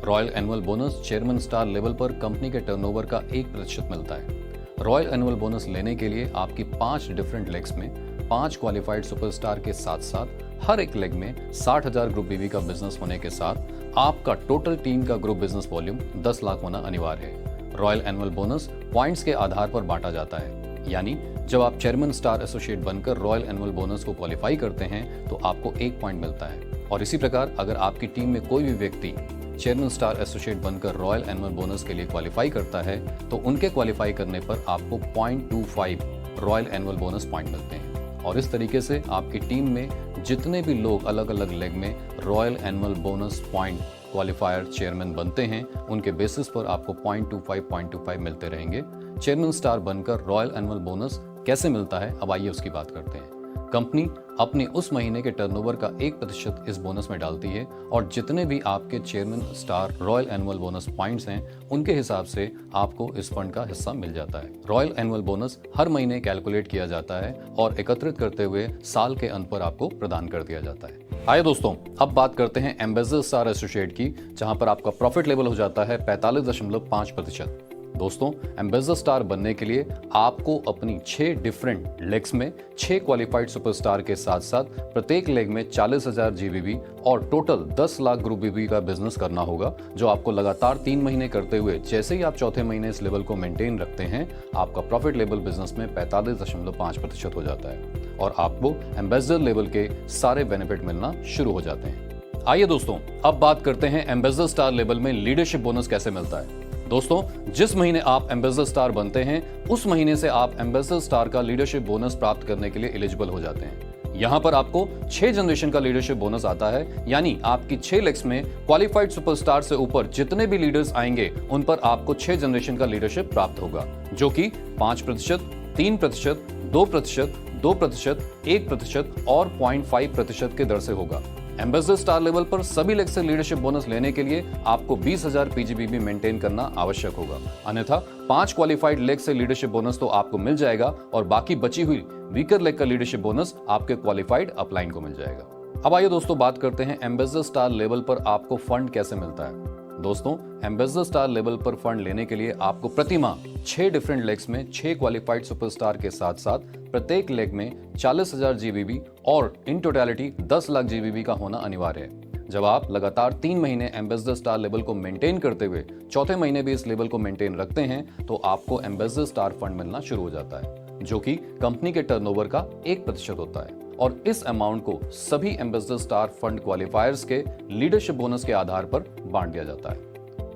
Royal annual bonus chairman star level पर कंपनी के टर्नओवर का 1% मिलता है। रॉयल एनुअल बोनस लेने के लिए आपकी 5 डिफरेंट लेग्स में 5 क्वालिफाइड सुपरस्टार के साथ साथ हर एक लेग में 60,000 ग्रुप बीवी का बिजनेस होने के साथ आपका टोटल टीम का ग्रुप बिजनेस वॉल्यूम 10 लाख होना अनिवार्य है। रॉयल एनुअल बोनस पॉइंट्स के आधार पर बांटा जाता है, यानी जब आप चेयरमैन स्टार एसोसिएट बनकर रॉयल एनुअल बोनस को क्वालिफाई करते हैं तो आपको 1 पॉइंट मिलता है। और इसी प्रकार अगर आपकी टीम में कोई भी व्यक्ति चेयरमैन स्टार एसोसिएट बनकर रॉयल एनुअल बोनस के लिए क्वालिफाई करता है तो उनके क्वालिफाई करने पर आपको 0.25 रॉयल एनुअल बोनस पॉइंट मिलते हैं। और इस तरीके से आपकी टीम में जितने भी लोग अलग अलग लेग में royal annual bonus point qualifier chairman बनते हैं, उनके बेसिस पर आपको 0.25 मिलते रहेंगे। चेयरमैन स्टार बनकर रॉयल एनुअल बोनस कैसे मिलता है, अब आइए उसकी बात करते हैं। कंपनी अपने उस महीने के टर्नओवर का 1% इस बोनस में डालती है और जितने भी आपके chairman star royal annual bonus points हैं उनके हिसाब से आपको इस फंड का हिस्सा मिल जाता है। रॉयल एनुअल बोनस हर महीने कैलकुलेट किया जाता है और एकत्रित करते हुए साल के अंत पर आपको प्रदान कर दिया जाता है। आइए दोस्तों, अब बात करते हैं एम्बेसडर स्टार एसोसिएट की, जहां पर आपका प्रॉफिट लेवल हो जाता है 45.5%। दोस्तों, एम्बेसडर स्टार बनने के लिए आपको अपनी 6 डिफरेंट लेग्स में 6 क्वालिफाइड सुपरस्टार के साथ साथ प्रत्येक लेग में 40,000 GBV और टोटल 10 लाख ग्रुप BB का बिजनेस करना होगा, जो आपको लगातार 3 महीने करते हुए जैसे ही आप चौथे महीने इस लेवल को मेंटेन रखते हैं, आपका प्रॉफिट लेवल बिजनेस में 45.5% हो जाता है और आपको एम्बेसडर लेवल के सारे बेनिफिट मिलना शुरू हो जाते हैं। आइए दोस्तों, अब बात करते हैं एम्बेसडर स्टार लेवल में लीडरशिप बोनस कैसे मिलता है। दोस्तों, जिस महीने आप एम्बेसडर स्टार बनते हैं उस महीने से आप एम्बेसडर स्टार का लीडरशिप बोनस प्राप्त करने के लिए एलिजिबल हो जाते हैं। यहाँ पर आपको 6 जनरेशन का लीडरशिप बोनस आता है, यानी आपकी 6 लेग्स में क्वालिफाइड सुपरस्टार से ऊपर जितने भी लीडर्स आएंगे उन पर आपको 6 जनरेशन का लीडरशिप प्राप्त होगा, जो कि 5%, 3%, 2%, 2%, 1% और 0.5% के दर से होगा। एम्बेसडर स्टार लेवल पर सभी लेग से लीडरशिप बोनस लेने के लिए आपको 20,000 PGBB मेंटेन करना आवश्यक होगा, अन्यथा 5 क्वालिफाइड लेग से लीडरशिप बोनस तो आपको मिल जाएगा और बाकी बची हुई वीकर लेग का लीडरशिप बोनस आपके क्वालिफाइड अपलाइन को मिल जाएगा। अब आइए दोस्तों, बात करते हैं एम्बेसडर स्टार लेवल पर आपको फंड कैसे मिलता है। दोस्तों, एम्बेसडर स्टार लेवल पर फंड लेने के लिए आपको प्रति माह 6 डिफरेंट लेग्स में 6 क्वालिफाइड सुपरस्टार के साथ साथ प्रत्येक लेग में 40,000 GBV और इन टोटलिटी 10 लाख GBV का होना अनिवार्य है। जब आप लगातार 3 महीने एम्बेसडर स्टार लेवल को मेंटेन करते हुए चौथे महीने भी इस लेवल को मेंटेन रखते हैं तो आपको एम्बेसडर स्टार फंड मिलना शुरू हो जाता है, जो कि कंपनी के टर्नओवर का 1% होता है और इस अमाउंट को सभी एम्बेसडर स्टार फंड क्वालिफायर्स के लीडरशिप बोनस के आधार पर बांट दिया जाता है।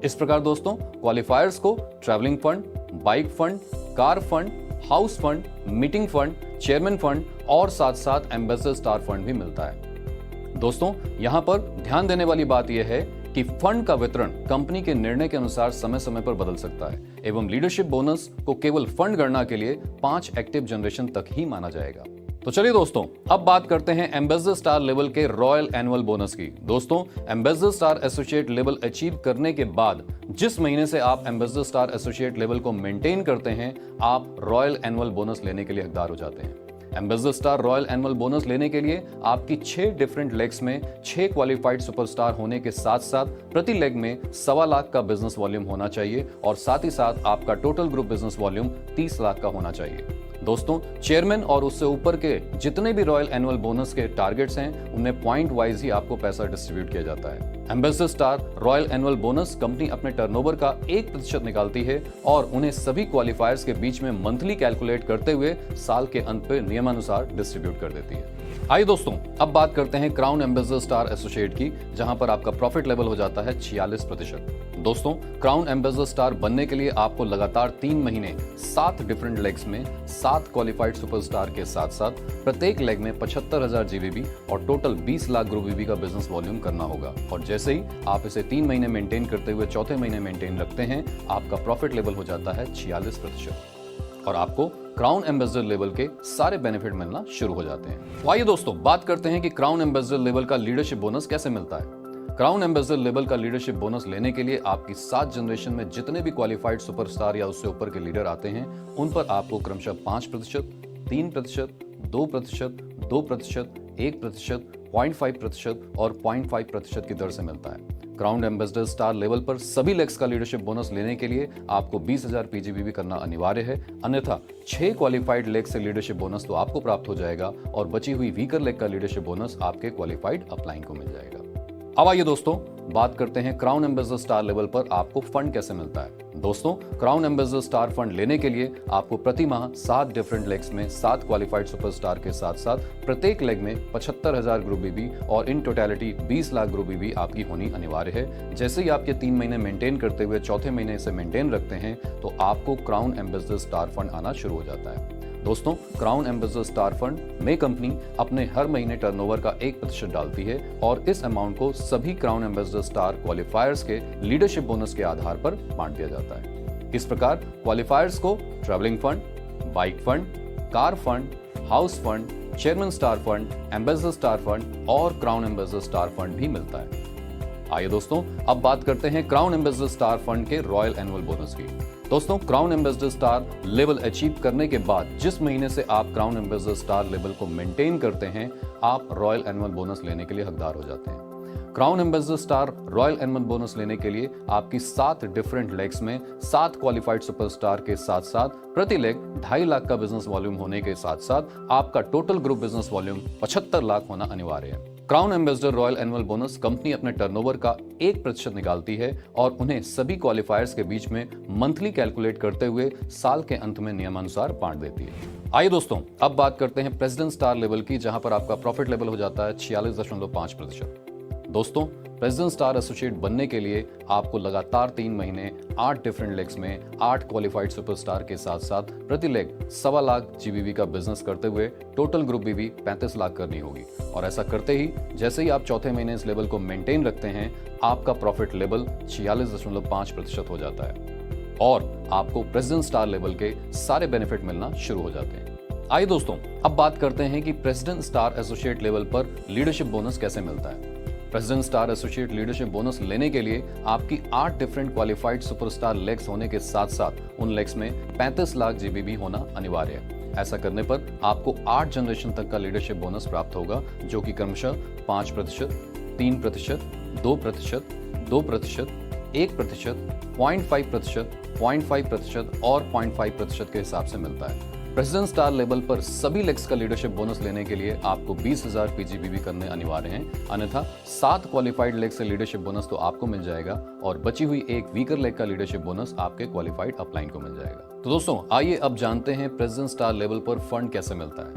इस प्रकार दोस्तों, क्वालिफायर्स को travelling fund, bike fund, car fund, house fund, meeting fund, chairman fund और साथ साथ एम्बेसडर स्टार फंड भी मिलता है। दोस्तों, यहां पर ध्यान देने वाली बात यह है कि फंड का वितरण कंपनी के निर्णय के अनुसार समय समय पर बदल सकता है एवं लीडरशिप बोनस को केवल फंड गणना के लिए 5 एक्टिव जनरेशन तक ही माना जाएगा। तो चलिए दोस्तों, अब बात करते हैं एम्बेसडर स्टार लेवल के रॉयल एनुअल बोनस की। दोस्तों, ambassador star associate level achieve करने के बाद जिस महीने से आप एम्बेसडर स्टार एसोसिएट लेवल को मेंटेन करते हैं, आप रॉयल एनुअल बोनस लेने के लिए हकदार हो जाते हैं। Ambassador star royal annual bonus लेने के लिए आपकी 6 डिफरेंट लेग्स में 6 क्वालिफाइड सुपरस्टार होने के साथ साथ प्रति लेग में 1.25 लाख का बिजनेस वॉल्यूम होना चाहिए और साथ ही साथ आपका total group business volume 30 lakh का होना चाहिए। दोस्तों, चेयरमैन और उससे ऊपर के जितने भी रॉयल एनुअल बोनस के टारगेट्स हैं उनमें पॉइंट वाइज ही आपको पैसा डिस्ट्रीब्यूट किया जाता है। Ambassador star royal annual bonus company अपने टर्नओवर का 1% निकालती है और उन्हें सभी क्वालिफायर्स के बीच में मंथली कैलकुलेट करते हुए साल के अंत पर नियमानुसार डिस्ट्रीब्यूट कर देती है। आइए दोस्तों, अब बात करते हैं क्राउन एम्बेसडर स्टार एसोसिएट की, जहां पर आपका प्रॉफिट लेवल हो जाता है 46%। दोस्तों, क्राउन एम्बेसडर स्टार बनने के लिए आपको लगातार 3 महीने 7 डिफरेंट लेग्स में 7 क्वालिफाइड सुपरस्टार के साथ साथ प्रत्येक लेग में 75,000 GBV और टोटल 20 लाख ग्रुप BB का बिजनेस वॉल्यूम करना होगा और जैसे ही आप इसे 3 महीने मेंटेन करते हुए चौथे महीने मेंटेन रखते हैं, आपका प्रॉफिट लेवल हो जाता है 46% और आपको क्राउन एम्बेसडर लेवल के सारे बेनिफिट मिलना शुरू हो जाते हैं। तो आइए दोस्तों, बात करते हैं कि क्राउन एम्बेसडर लेवल का लीडरशिप बोनस कैसे मिलता है। क्राउन एम्बेसडर लेवल का लीडरशिप बोनस लेने के लिए आपकी 7 जनरेशन में जितने भी क्वालिफाइड सुपरस्टार या उससे ऊपर के लीडर आते हैं उन पर आपको क्रमशः 5%, 3%, 2%, 2%, 1%, 0.5% और 0.5% की दर से मिलता है। क्राउन एम्बेसडर स्टार लेवल पर सभी लेग्स का लीडरशिप बोनस लेने के लिए आपको 20,000 PGBB करना अनिवार्य है, अन्यथा 6 क्वालिफाइड लेग से लीडरशिप बोनस तो आपको प्राप्त हो जाएगा और बची हुई वीकर लेग का लीडरशिप बोनस आपके क्वालिफाइड अपलाइन को मिल जाएगा। अब आइए दोस्तों, बात करते हैं क्राउन एम्बेसडर स्टार लेवल पर आपको फंड कैसे मिलता है। दोस्तों, क्राउन एम्बेसडर स्टार फंड लेने के लिए आपको प्रति माह 7 डिफरेंट लेग्स में 7 क्वालिफाइड सुपरस्टार के साथ साथ प्रत्येक लेग में 75,000 ग्रुप BB और in totality 20 lakh group BB आपकी होनी अनिवार्य है। जैसे ही आपके 3 महीने मेंटेन करते हुए चौथे महीने इसे मेंटेन रखते हैं तो आपको क्राउन एम्बेसडर स्टार फंड आना शुरू हो जाता है। दोस्तों, क्राउन एम्बेसडर स्टार फंड में कंपनी अपने हर महीने टर्नओवर का 1% डालती है और इस अमाउंट को सभी क्राउन एम्बेसडर स्टार क्वालिफायर्स के लीडरशिप बोनस के आधार पर बांट दिया जाता है। इस प्रकार क्वालिफायर्स को travelling fund, bike fund, car fund, house fund, chairman star fund, ambassador star fund और क्राउन एम्बेसडर स्टार फंड भी मिलता है। आइए दोस्तों, अब बात करते हैं क्राउन एम्बेसडर स्टार फंड के रॉयल एनुअल बोनस की। दोस्तों, crown ambassador star level achieve करने के बाद जिस महीने से आप क्राउन एम्बेसडर स्टार लेवल को मेंटेन करते हैं, आप रॉयल एनुअल बोनस लेने के लिए हकदार हो जाते हैं। Crown ambassador star royal annual bonus लेने के लिए आपकी 7 डिफरेंट लेग्स में 7 क्वालिफाइड सुपरस्टार के साथ साथ प्रति लेग 2.5 लाख का बिजनेस वॉल्यूम होने के साथ साथ आपका total group business volume 75 lakh होना अनिवार्य है। Crown ambassador royal annual bonus company अपने टर्नओवर का 1% निकालती है और उन्हें सभी क्वालिफायर्स के बीच में मंथली कैलकुलेट करते हुए साल के अंत में नियमानुसार बांट देती है। आइए दोस्तों, अब बात करते हैं प्रेसिडेंट स्टार लेवल की, जहां पर आपका प्रॉफिट लेवल हो जाता है 46.5%। दोस्तों, प्रेसिडेंट स्टार एसोसिएट बनने के लिए आपको लगातार 3 महीने 8 डिफरेंट लेग्स में 8 क्वालिफाइड सुपरस्टार के साथ साथ प्रति लेग 1.25 लाख GBV का बिजनेस करते हुए टोटल ग्रुप BV 35 लाख करनी होगी। और ऐसा करते ही जैसे ही आप चौथे महीने इस लेवल को मेंटेन रखते हैं, आपका प्रॉफिट लेवल 46.5% हो जाता है और आपको प्रेसिडेंट स्टार लेवल के सारे बेनिफिट मिलना शुरू हो जाते हैं। आइए दोस्तों, अब बात करते हैं कि प्रेसिडेंट स्टार एसोसिएट लेवल पर लीडरशिप बोनस कैसे मिलता है। President star associate leadership bonus लेने के लिए आपकी 8 डिफरेंट क्वालिफाइड सुपरस्टार लेग्स होने के साथ साथ उन लेग्स में 35 लाख GBV होना अनिवार्य है। ऐसा करने पर आपको 8 जनरेशन तक का लीडरशिप बोनस प्राप्त होगा, जो कि क्रमशः 5%, 3%, 2%, 2%, 1%, 0.5%, 0.5% और 0.5% के हिसाब से मिलता है। प्रेसिडेंट स्टार लेवल पर सभी लेग्स का लीडरशिप बोनस लेने के लिए आपको 20,000 PGBV करने अनिवार्य हैं, अन्यथा 7 क्वालिफाइड लेग से लीडरशिप बोनस तो आपको मिल जाएगा और बची हुई एक वीकर लेग का लीडरशिप बोनस आपके क्वालिफाइड अपलाइन को मिल जाएगा। तो दोस्तों, आइए अब जानते हैं प्रेसिडेंट स्टार लेवल पर फंड कैसे मिलता है।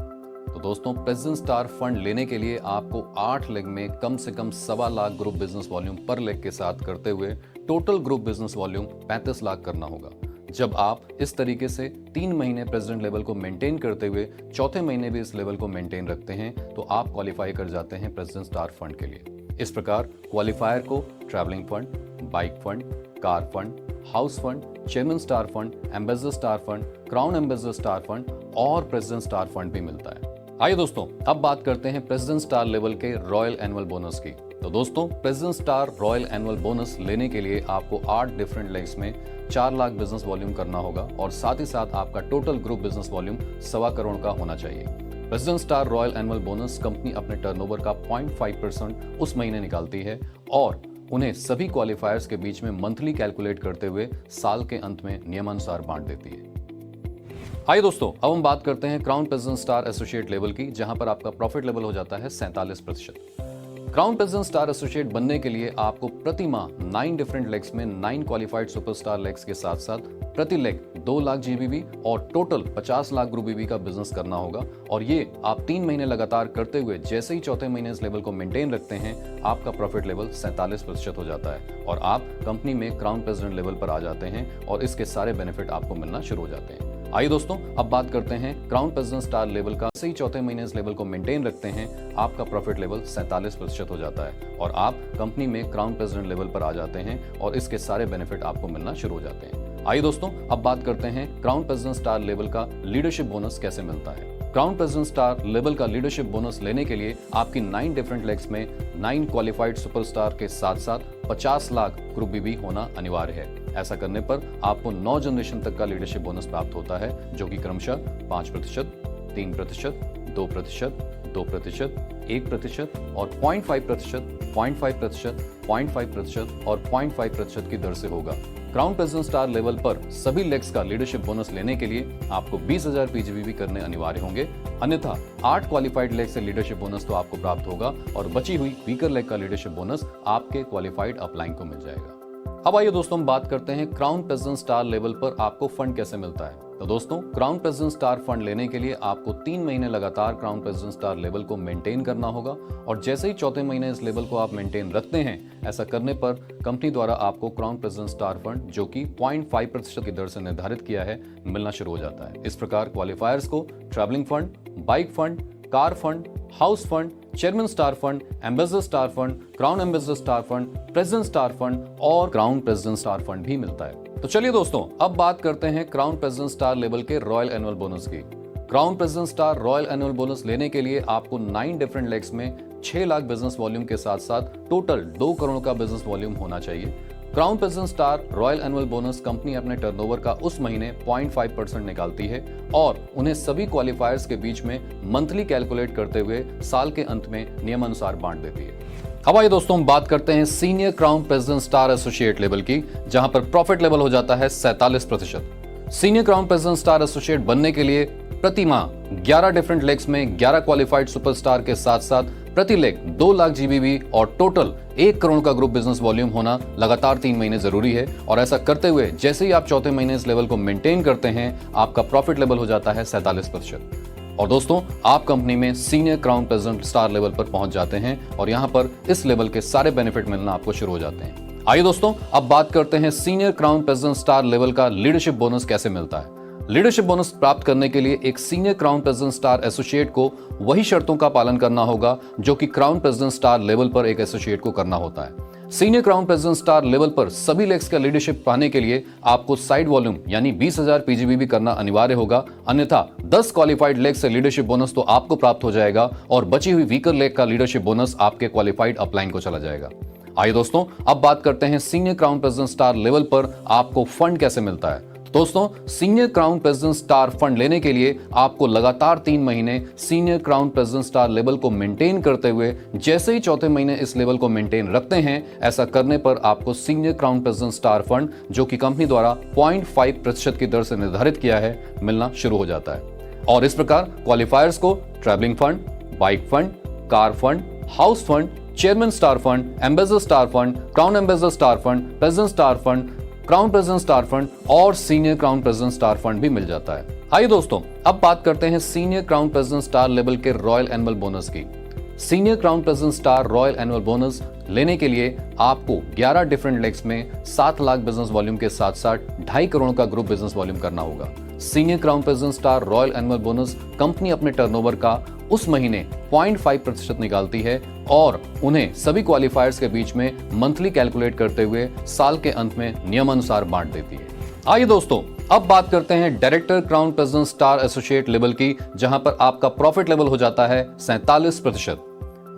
तो दोस्तों, प्रेसिडेंट स्टार फंड लेने के लिए आपको 8 लेग में कम से कम 1.25 लाख ग्रुप बिजनेस वॉल्यूम पर लेग के साथ करते हुए total group business volume 35 lakh करना होगा। जब आप इस तरीके से 3 महीने प्रेसिडेंट लेवल को मेंटेन करते हुए चौथे महीने भी इस लेवल को मेंटेन रखते हैं, तो आप क्वालिफाई कर जाते हैं प्रेसिडेंट स्टार फंड के लिए। इस प्रकार क्वालिफायर को travelling fund, bike fund, car fund, house fund, chairman star fund, ambassador star fund, crown ambassador star fund और प्रेसिडेंट स्टार फंड भी मिलता है। आइए दोस्तों, अब बात करते हैं प्रेसिडेंट स्टार लेवल के रॉयल एनुअल बोनस की। तो दोस्तों, president star royal annual bonus लेने के लिए आपको 8 डिफरेंट लेग्स में 4 लाख बिजनेस वॉल्यूम करना होगा और साथ ही साथ आपका total group business volume 1.25 crore का होना चाहिए। President star royal annual bonus company अपने टर्नओवर का 0.5% उस महीने निकालती है और उन्हें सभी क्वालिफायर्स के बीच में मंथली कैलकुलेट करते हुए साल के अंत में नियमानुसार बांट देती है। आइए दोस्तों, अब हम बात करते हैं crown president star associate level की, जहां पर आपका प्रॉफिट लेवल हो जाता है 47%। क्राउन प्रेसिडेंट स्टार एसोसिएट बनने के लिए आपको प्रति माह 9 डिफरेंट लेग्स में 9 क्वालिफाइड सुपरस्टार लेग्स के साथ साथ प्रति लेग 2 लाख GBV और टोटल 50 लाख ग्रुप BV का बिजनेस करना होगा। और ये आप 3 महीने लगातार करते हुए जैसे ही चौथे महीने इस लेवल को मेंटेन रखते हैं, आपका प्रॉफिट लेवल 47% हो जाता है और आप कंपनी में क्राउन प्रेसिडेंट लेवल पर आ जाते हैं और इसके सारे बेनिफिट आपको मिलना शुरू हो जाते हैं। आइए दोस्तों, अब बात करते हैं क्राउन प्रेसिडेंट स्टार लेवल का। सही चौथे महीने इस लेवल को मेंटेन रखते हैं, आपका प्रॉफिट लेवल 47% हो जाता है और आप कंपनी में क्राउन प्रेसिडेंट लेवल पर आ जाते हैं और इसके सारे बेनिफिट आपको मिलना शुरू हो जाते हैं। आइए दोस्तों, अब बात करते हैं क्राउन प्रेसिडेंट स्टार लेवल का लीडरशिप बोनस कैसे मिलता है। क्राउन प्रेसिडेंट स्टार लेवल का लीडरशिप बोनस लेने के लिए आपकी 9 डिफरेंट लेग्स में 9 क्वालिफाइड सुपरस्टार के साथ साथ 50 लाख ग्रुप BV होना अनिवार्य है। ऐसा करने पर आपको 9 जनरेशन तक का लीडरशिप बोनस प्राप्त होता है, जो कि क्रमशः 5%, 3%, 2%, 2%, 1% और 0.5%, 0.5%, 0.5% और 0.5% की दर से होगा। क्राउन प्रेसिडेंट स्टार लेवल पर सभी लेग्स का लीडरशिप बोनस लेने के लिए आपको 20,000 PGBV करने अनिवार्य होंगे, अन्यथा 8 क्वालिफाइड लेग से लीडरशिप बोनस तो आपको प्राप्त होगा और बची हुई वीकर लेग का लीडरशिप बोनस आपके क्वालिफाइड अपलाइन को मिल जाएगा। अब आइए दोस्तों, हम बात करते हैं क्राउन प्रेसिडेंट स्टार लेवल पर आपको फंड कैसे मिलता है। तो दोस्तों, क्राउन प्रेसिडेंट स्टार फंड लेने के लिए आपको 3 महीने लगातार क्राउन प्रेसिडेंट स्टार लेवल को मेंटेन करना होगा और जैसे ही चौथे महीने इस लेवल को आप मेंटेन रखते हैं, ऐसा करने पर कंपनी द्वारा आपको क्राउन प्रेसिडेंट स्टार फंड, जो कि 0.5% की दर से निर्धारित किया है, मिलना शुरू हो जाता है। इस प्रकार क्वालिफायर्स को travelling fund, bike fund, car fund, house fund, chairman star fund, ambassador star fund, crown ambassador star fund, president star fund और क्राउन प्रेसिडेंट स्टार फंड भी मिलता है। तो चलिए दोस्तों, अब बात करते हैं क्राउन प्रेसिडेंट स्टार लेवल के रॉयल एनुअल बोनस की। Crown president star royal annual bonus लेने के लिए आपको 9 डिफरेंट लेग्स में 6 लाख बिजनेस वॉल्यूम के साथ साथ टोटल 2 करोड़ का बिजनेस वॉल्यूम होना चाहिए। Crown president star royal annual bonus company अपने टर्नओवर का उस महीने 0.5% निकालती है और उन्हें सभी क्वालिफायर्स के बीच में मंथली कैलकुलेट करते हुए साल के अंत में नियमानुसार बांट देती है। अब आइए दोस्तों हम बात करते हैं senior crown president star associate level की, जहां पर प्रॉफिट लेवल हो जाता है 47%। Senior crown president star associate बनने के लिए प्रति माह 11 डिफरेंट लेग्स में 11 क्वालिफाइड सुपरस्टार के साथ साथ प्रति लेग 2 लाख जीबीबी और टोटल 1 करोड़ का ग्रुप बिजनेस वॉल्यूम होना लगातार 3 महीने जरूरी है। और ऐसा करते हुए जैसे ही आप चौथे महीने इस लेवल को मेंटेन करते हैं, आपका प्रॉफिट लेवल हो जाता है 47%। और दोस्तों आप कंपनी में senior crown president star level पर पहुंच जाते हैं और यहां पर इस लेवल के सारे बेनिफिट मिलना आपको शुरू हो जाते हैं। आइए दोस्तों अब बात करते हैं senior crown president star level का लीडरशिप बोनस कैसे मिलता है। लीडरशिप बोनस प्राप्त करने के लिए एक senior crown president star associate को वही शर्तों का पालन करना होगा जो कि क्राउन प्रेसिडेंट स्टार लेवल पर एक एसोसिएट को करना होता है। Senior crown president star level पर सभी लेग्स का लीडरशिप पाने के लिए आपको साइड वॉल्यूम यानी 20,000 पीजीबी करना अनिवार्य होगा, अन्यथा 10 क्वालिफाइड लेग से लीडरशिप बोनस तो आपको प्राप्त हो जाएगा और बची हुई वीकर लेग का लीडरशिप बोनस आपके क्वालिफाइड अपलाइन को चला जाएगा। आइए दोस्तों अब बात करते हैं senior crown president star level पर आपको फंड कैसे मिलता है। दोस्तों senior crown president star fund लेने के लिए आपको लगातार 3 महीने senior crown president star level को मेंटेन करते हुए जैसे ही चौथे महीने इस लेवल को मेंटेन रखते हैं, ऐसा करने पर आपको senior crown president star fund जो कि कंपनी द्वारा 0.5% की दर से निर्धारित किया है मिलना शुरू हो जाता है। और इस प्रकार क्वालिफायर्स को travelling fund, bike fund, car fund, house fund, chairman star fund, ambassador star fund, crown ambassador star fund, president star fund, crown president star fund और senior crown president star fund भी मिल जाता है। आइए दोस्तों अब बात करते हैं senior crown president star level के रॉयल एनुअल बोनस की। Senior crown president star royal annual bonus लेने के लिए आपको 11 डिफरेंट लेग्स में 7 लाख बिजनेस वॉल्यूम के साथ साथ 2.5 करोड़ का ग्रुप बिजनेस वॉल्यूम करना होगा। Senior crown president star royal annual bonus company अपने टर्नओवर का उस महीने 0.5% निकालती है और उन्हें सभी क्वालिफायर्स के बीच में मंथली कैलकुलेट करते हुए साल के अंत में नियमानुसार बांट देती है। आइए दोस्तों अब बात करते हैं director crown president star associate level की, जहां पर आपका प्रॉफिट लेवल हो जाता है 47%।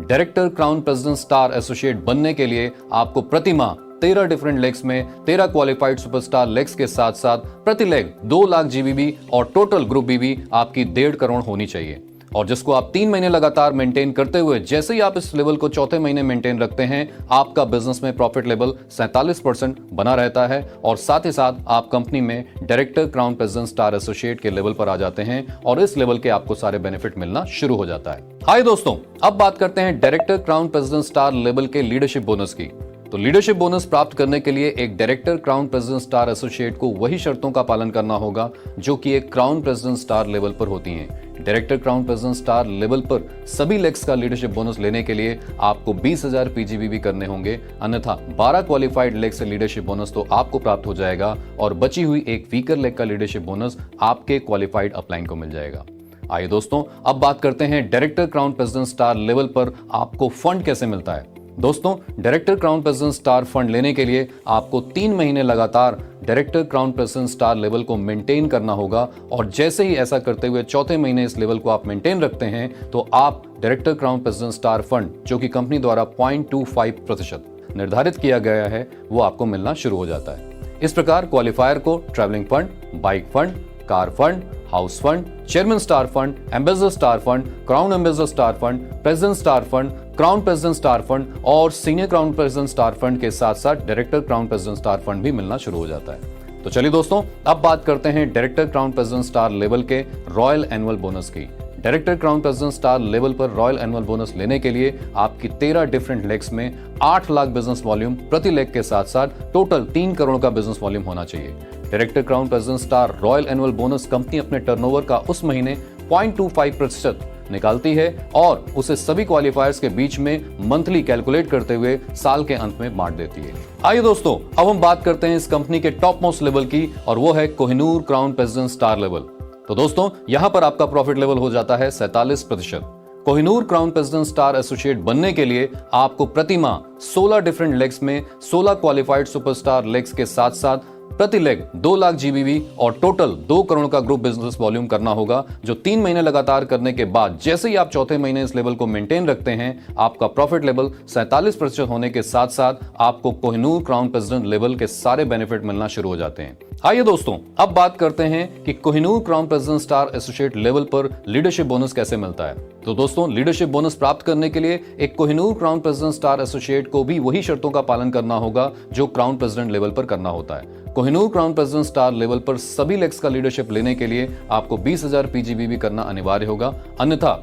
Director crown president star associate बनने के लिए आपको प्रति माह 13 डिफरेंट लेग्स में 13 क्वालिफाइड सुपरस्टार लेग्स के साथ साथ प्रति लेग 2 लाख जीबीबी और टोटल ग्रुप बीबी आपकी 1.5 करोड़ होनी चाहिए, और जिसको आप 3 महीने लगातार मेंटेन करते हुए जैसे ही आप इस लेवल को चौथे महीने मेंटेन रखते हैं, आपका बिजनेस में प्रॉफिट लेवल 47% बना रहता है और साथ ही साथ आप कंपनी में director crown president star associate के लेवल पर आ जाते हैं और इस लेवल के आपको सारे बेनिफिट मिलना शुरू हो जाता है। हाय दोस्तों अब बात करते हैं director crown president star level के लीडरशिप बोनस की। तो लीडरशिप बोनस प्राप्त करने के लिए एक director crown president star associate को वही शर्तों का पालन करना होगा जो कि एक क्राउन प्रेसिडेंट स्टार लेवल पर होती हैं। Director crown president star level पर सभी लेग्स का लीडरशिप बोनस लेने के लिए आपको 20,000 पीजीबी भी करने होंगे, अन्यथा 12 क्वालिफाइड लेग से लीडरशिप बोनस तो आपको प्राप्त हो जाएगा और बची हुई एक वीकर लेग का लीडरशिप बोनस आपके क्वालिफाइड अपलाइन को मिल जाएगा। आइए दोस्तों अब बात करते हैं director crown president star level पर आपको फंड कैसे मिलता है। दोस्तों director crown president star fund लेने के लिए आपको 3 महीने लगातार director crown president star level को मेंटेन करना होगा और जैसे ही ऐसा करते हुए चौथे महीने इस लेवल को आप मेंटेन रखते हैं तो आप director crown president star fund जो कि कंपनी द्वारा 0.25% निर्धारित किया गया है वो आपको मिलना शुरू हो जाता है। इस प्रकार क्वालिफायर को travelling fund, bike fund, car fund, house fund, chairman star fund, ambassador star fund, crown ambassador star fund, president star fund, crown president star fund और senior crown president star fund के साथ साथ director crown president star fund भी मिलना शुरू हो जाता है। तो चलिए दोस्तों अब बात करते हैं director crown president star level के रॉयल एनुअल बोनस की। Director crown president star level पर रॉयल एनुअल बोनस लेने के लिए आपकी 13 डिफरेंट लेग्स में 8 लाख बिजनेस वॉल्यूम प्रति लेग के साथ साथ टोटल 3 करोड़ का बिजनेस वॉल्यूम होना चाहिए। Director crown president star royal annual bonus company अपने टर्नओवर का उस महीने 0.25% निकालती है और उसे सभी क्वालिफायर्स के बीच में मंथली कैलकुलेट करते हुए साल के अंत में बांट देती है। आइए दोस्तों अब हम बात करते हैं इस कंपनी के टॉप मोस्ट लेवल की और वो है Kohinoor crown president star level. तो दोस्तों यहां पर आपका प्रॉफिट लेवल हो जाता है 47%। Kohinoor crown president star associate बनने के लिए आपको प्रति माह 16 डिफरेंट लेग्स में 16 क्वालिफाइड सुपरस्टार लेग्स के साथ साथ प्रति लेग 2 लाख जीबीवी और टोटल 2 करोड़ का ग्रुप बिजनेस वॉल्यूम करना होगा, जो 3 महीने लगातार करने के बाद जैसे ही आप चौथे महीने इस लेवल को मेंटेन रखते हैं, आपका प्रॉफिट लेवल 47% होने के साथ साथ आपको कोहिनूर क्राउन प्रेसिडेंट लेवल के सारे बेनिफिट मिलना शुरू हो जाते हैं। आइए दोस्तों, अब बात करते हैं कि Kohinoor crown president star associate level पर लीडरशिप बोनस कैसे मिलता है। तो दोस्तों, लीडरशिप बोनस प्राप्त करने के लिए एक Kohinoor crown president star associate को भी वही शर्तों का पालन करना होगा जो क्राउन प्रेसिडेंट लेवल पर करना होता है। Kohinoor crown president star level पर सभी लेग्स का लीडरशिप लेने के लिए आपको 20,000 पीजीबीवी करना अनिवार्य होगा, अन्यथा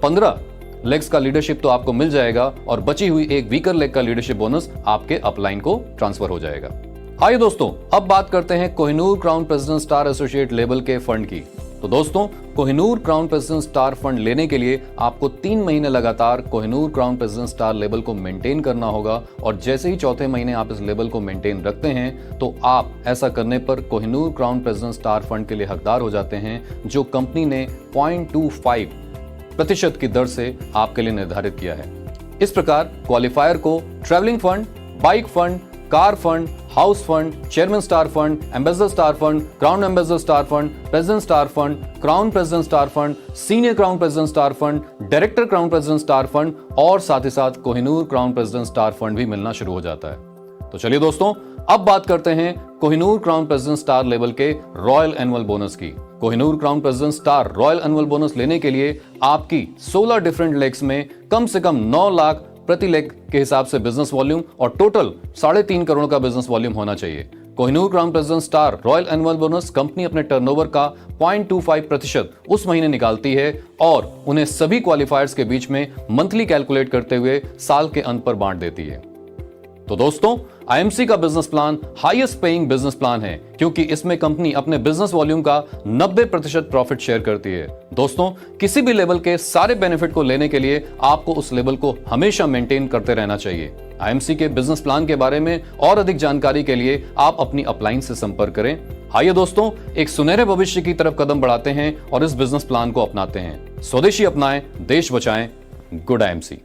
15 लेग्स का लीडरशिप तो आपको मिल जाएगा और बची हुई एक वीकर लेग का लीडरशिप बोनस आपके अपलाइन को ट्रांसफर हो जाएगा। आइए दोस्तों, अब बात करते हैं Kohinoor crown president star associate level के फंड की। तो दोस्तों, Kohinoor crown president star fund लेने के लिए आपको 3 महीने लगातार Kohinoor crown president star level को मेंटेन करना होगा और जैसे ही चौथे महीने आप इस लेवल को मेंटेन रखते हैं तो आप ऐसा करने पर Kohinoor crown president star fund के लिए हकदार हो जाते हैं, जो कंपनी ने 0.25% की दर से आपके लिए निर्धारित किया है। इस प्रकार क्वालिफायर को travelling fund, bike fund, car fund, house fund, chairman star fund, ambassador star fund, crown ambassador star fund, president star fund, crown president star fund, senior crown president star fund, director crown president star fund और साथ ही साथ Kohinoor crown president star fund भी मिलना शुरू हो जाता है। तो चलिए दोस्तों, अब बात करते हैं Kohinoor crown president star level के रॉयल एनुअल बोनस की। Kohinoor crown president star royal annual bonus लेने के लिए आपकी 16 डिफरेंट लेग्स में कम से कम 9 लाख प्रति लेग के हिसाब से बिजनेस वॉल्यूम और टोटल 3.5 करोड़ का बिजनेस वॉल्यूम होना चाहिए। Kohinoor crown president star royal annual bonus company अपने टर्नओवर का 0.25% उस महीने निकालती है और उन्हें सभी क्वालिफायर्स के बीच में मंथली कैलकुलेट करते हुए साल के अंत पर बांट देती है। तो दोस्तों, आईएमसी का business plan highest paying business plan है, क्योंकि इसमें कंपनी अपने बिजनेस वॉल्यूम का 90% प्रॉफिट शेयर करती है। दोस्तों, किसी भी लेवल के सारे बेनिफिट को लेने के लिए आपको उस लेवल को हमेशा मेंटेन करते रहना चाहिए। आईएमसी के बिजनेस प्लान के बारे में और अधिक जानकारी के लिए आप अपनी अपलाइन से संपर्क करें। आइए दोस्तों, एक सुनहरे भविष्य की तरफ कदम बढ़ाते हैं और इस बिजनेस प्लान को अपनाते हैं। स्वदेशी अपनाएं, देश बचाएं। Good IMC.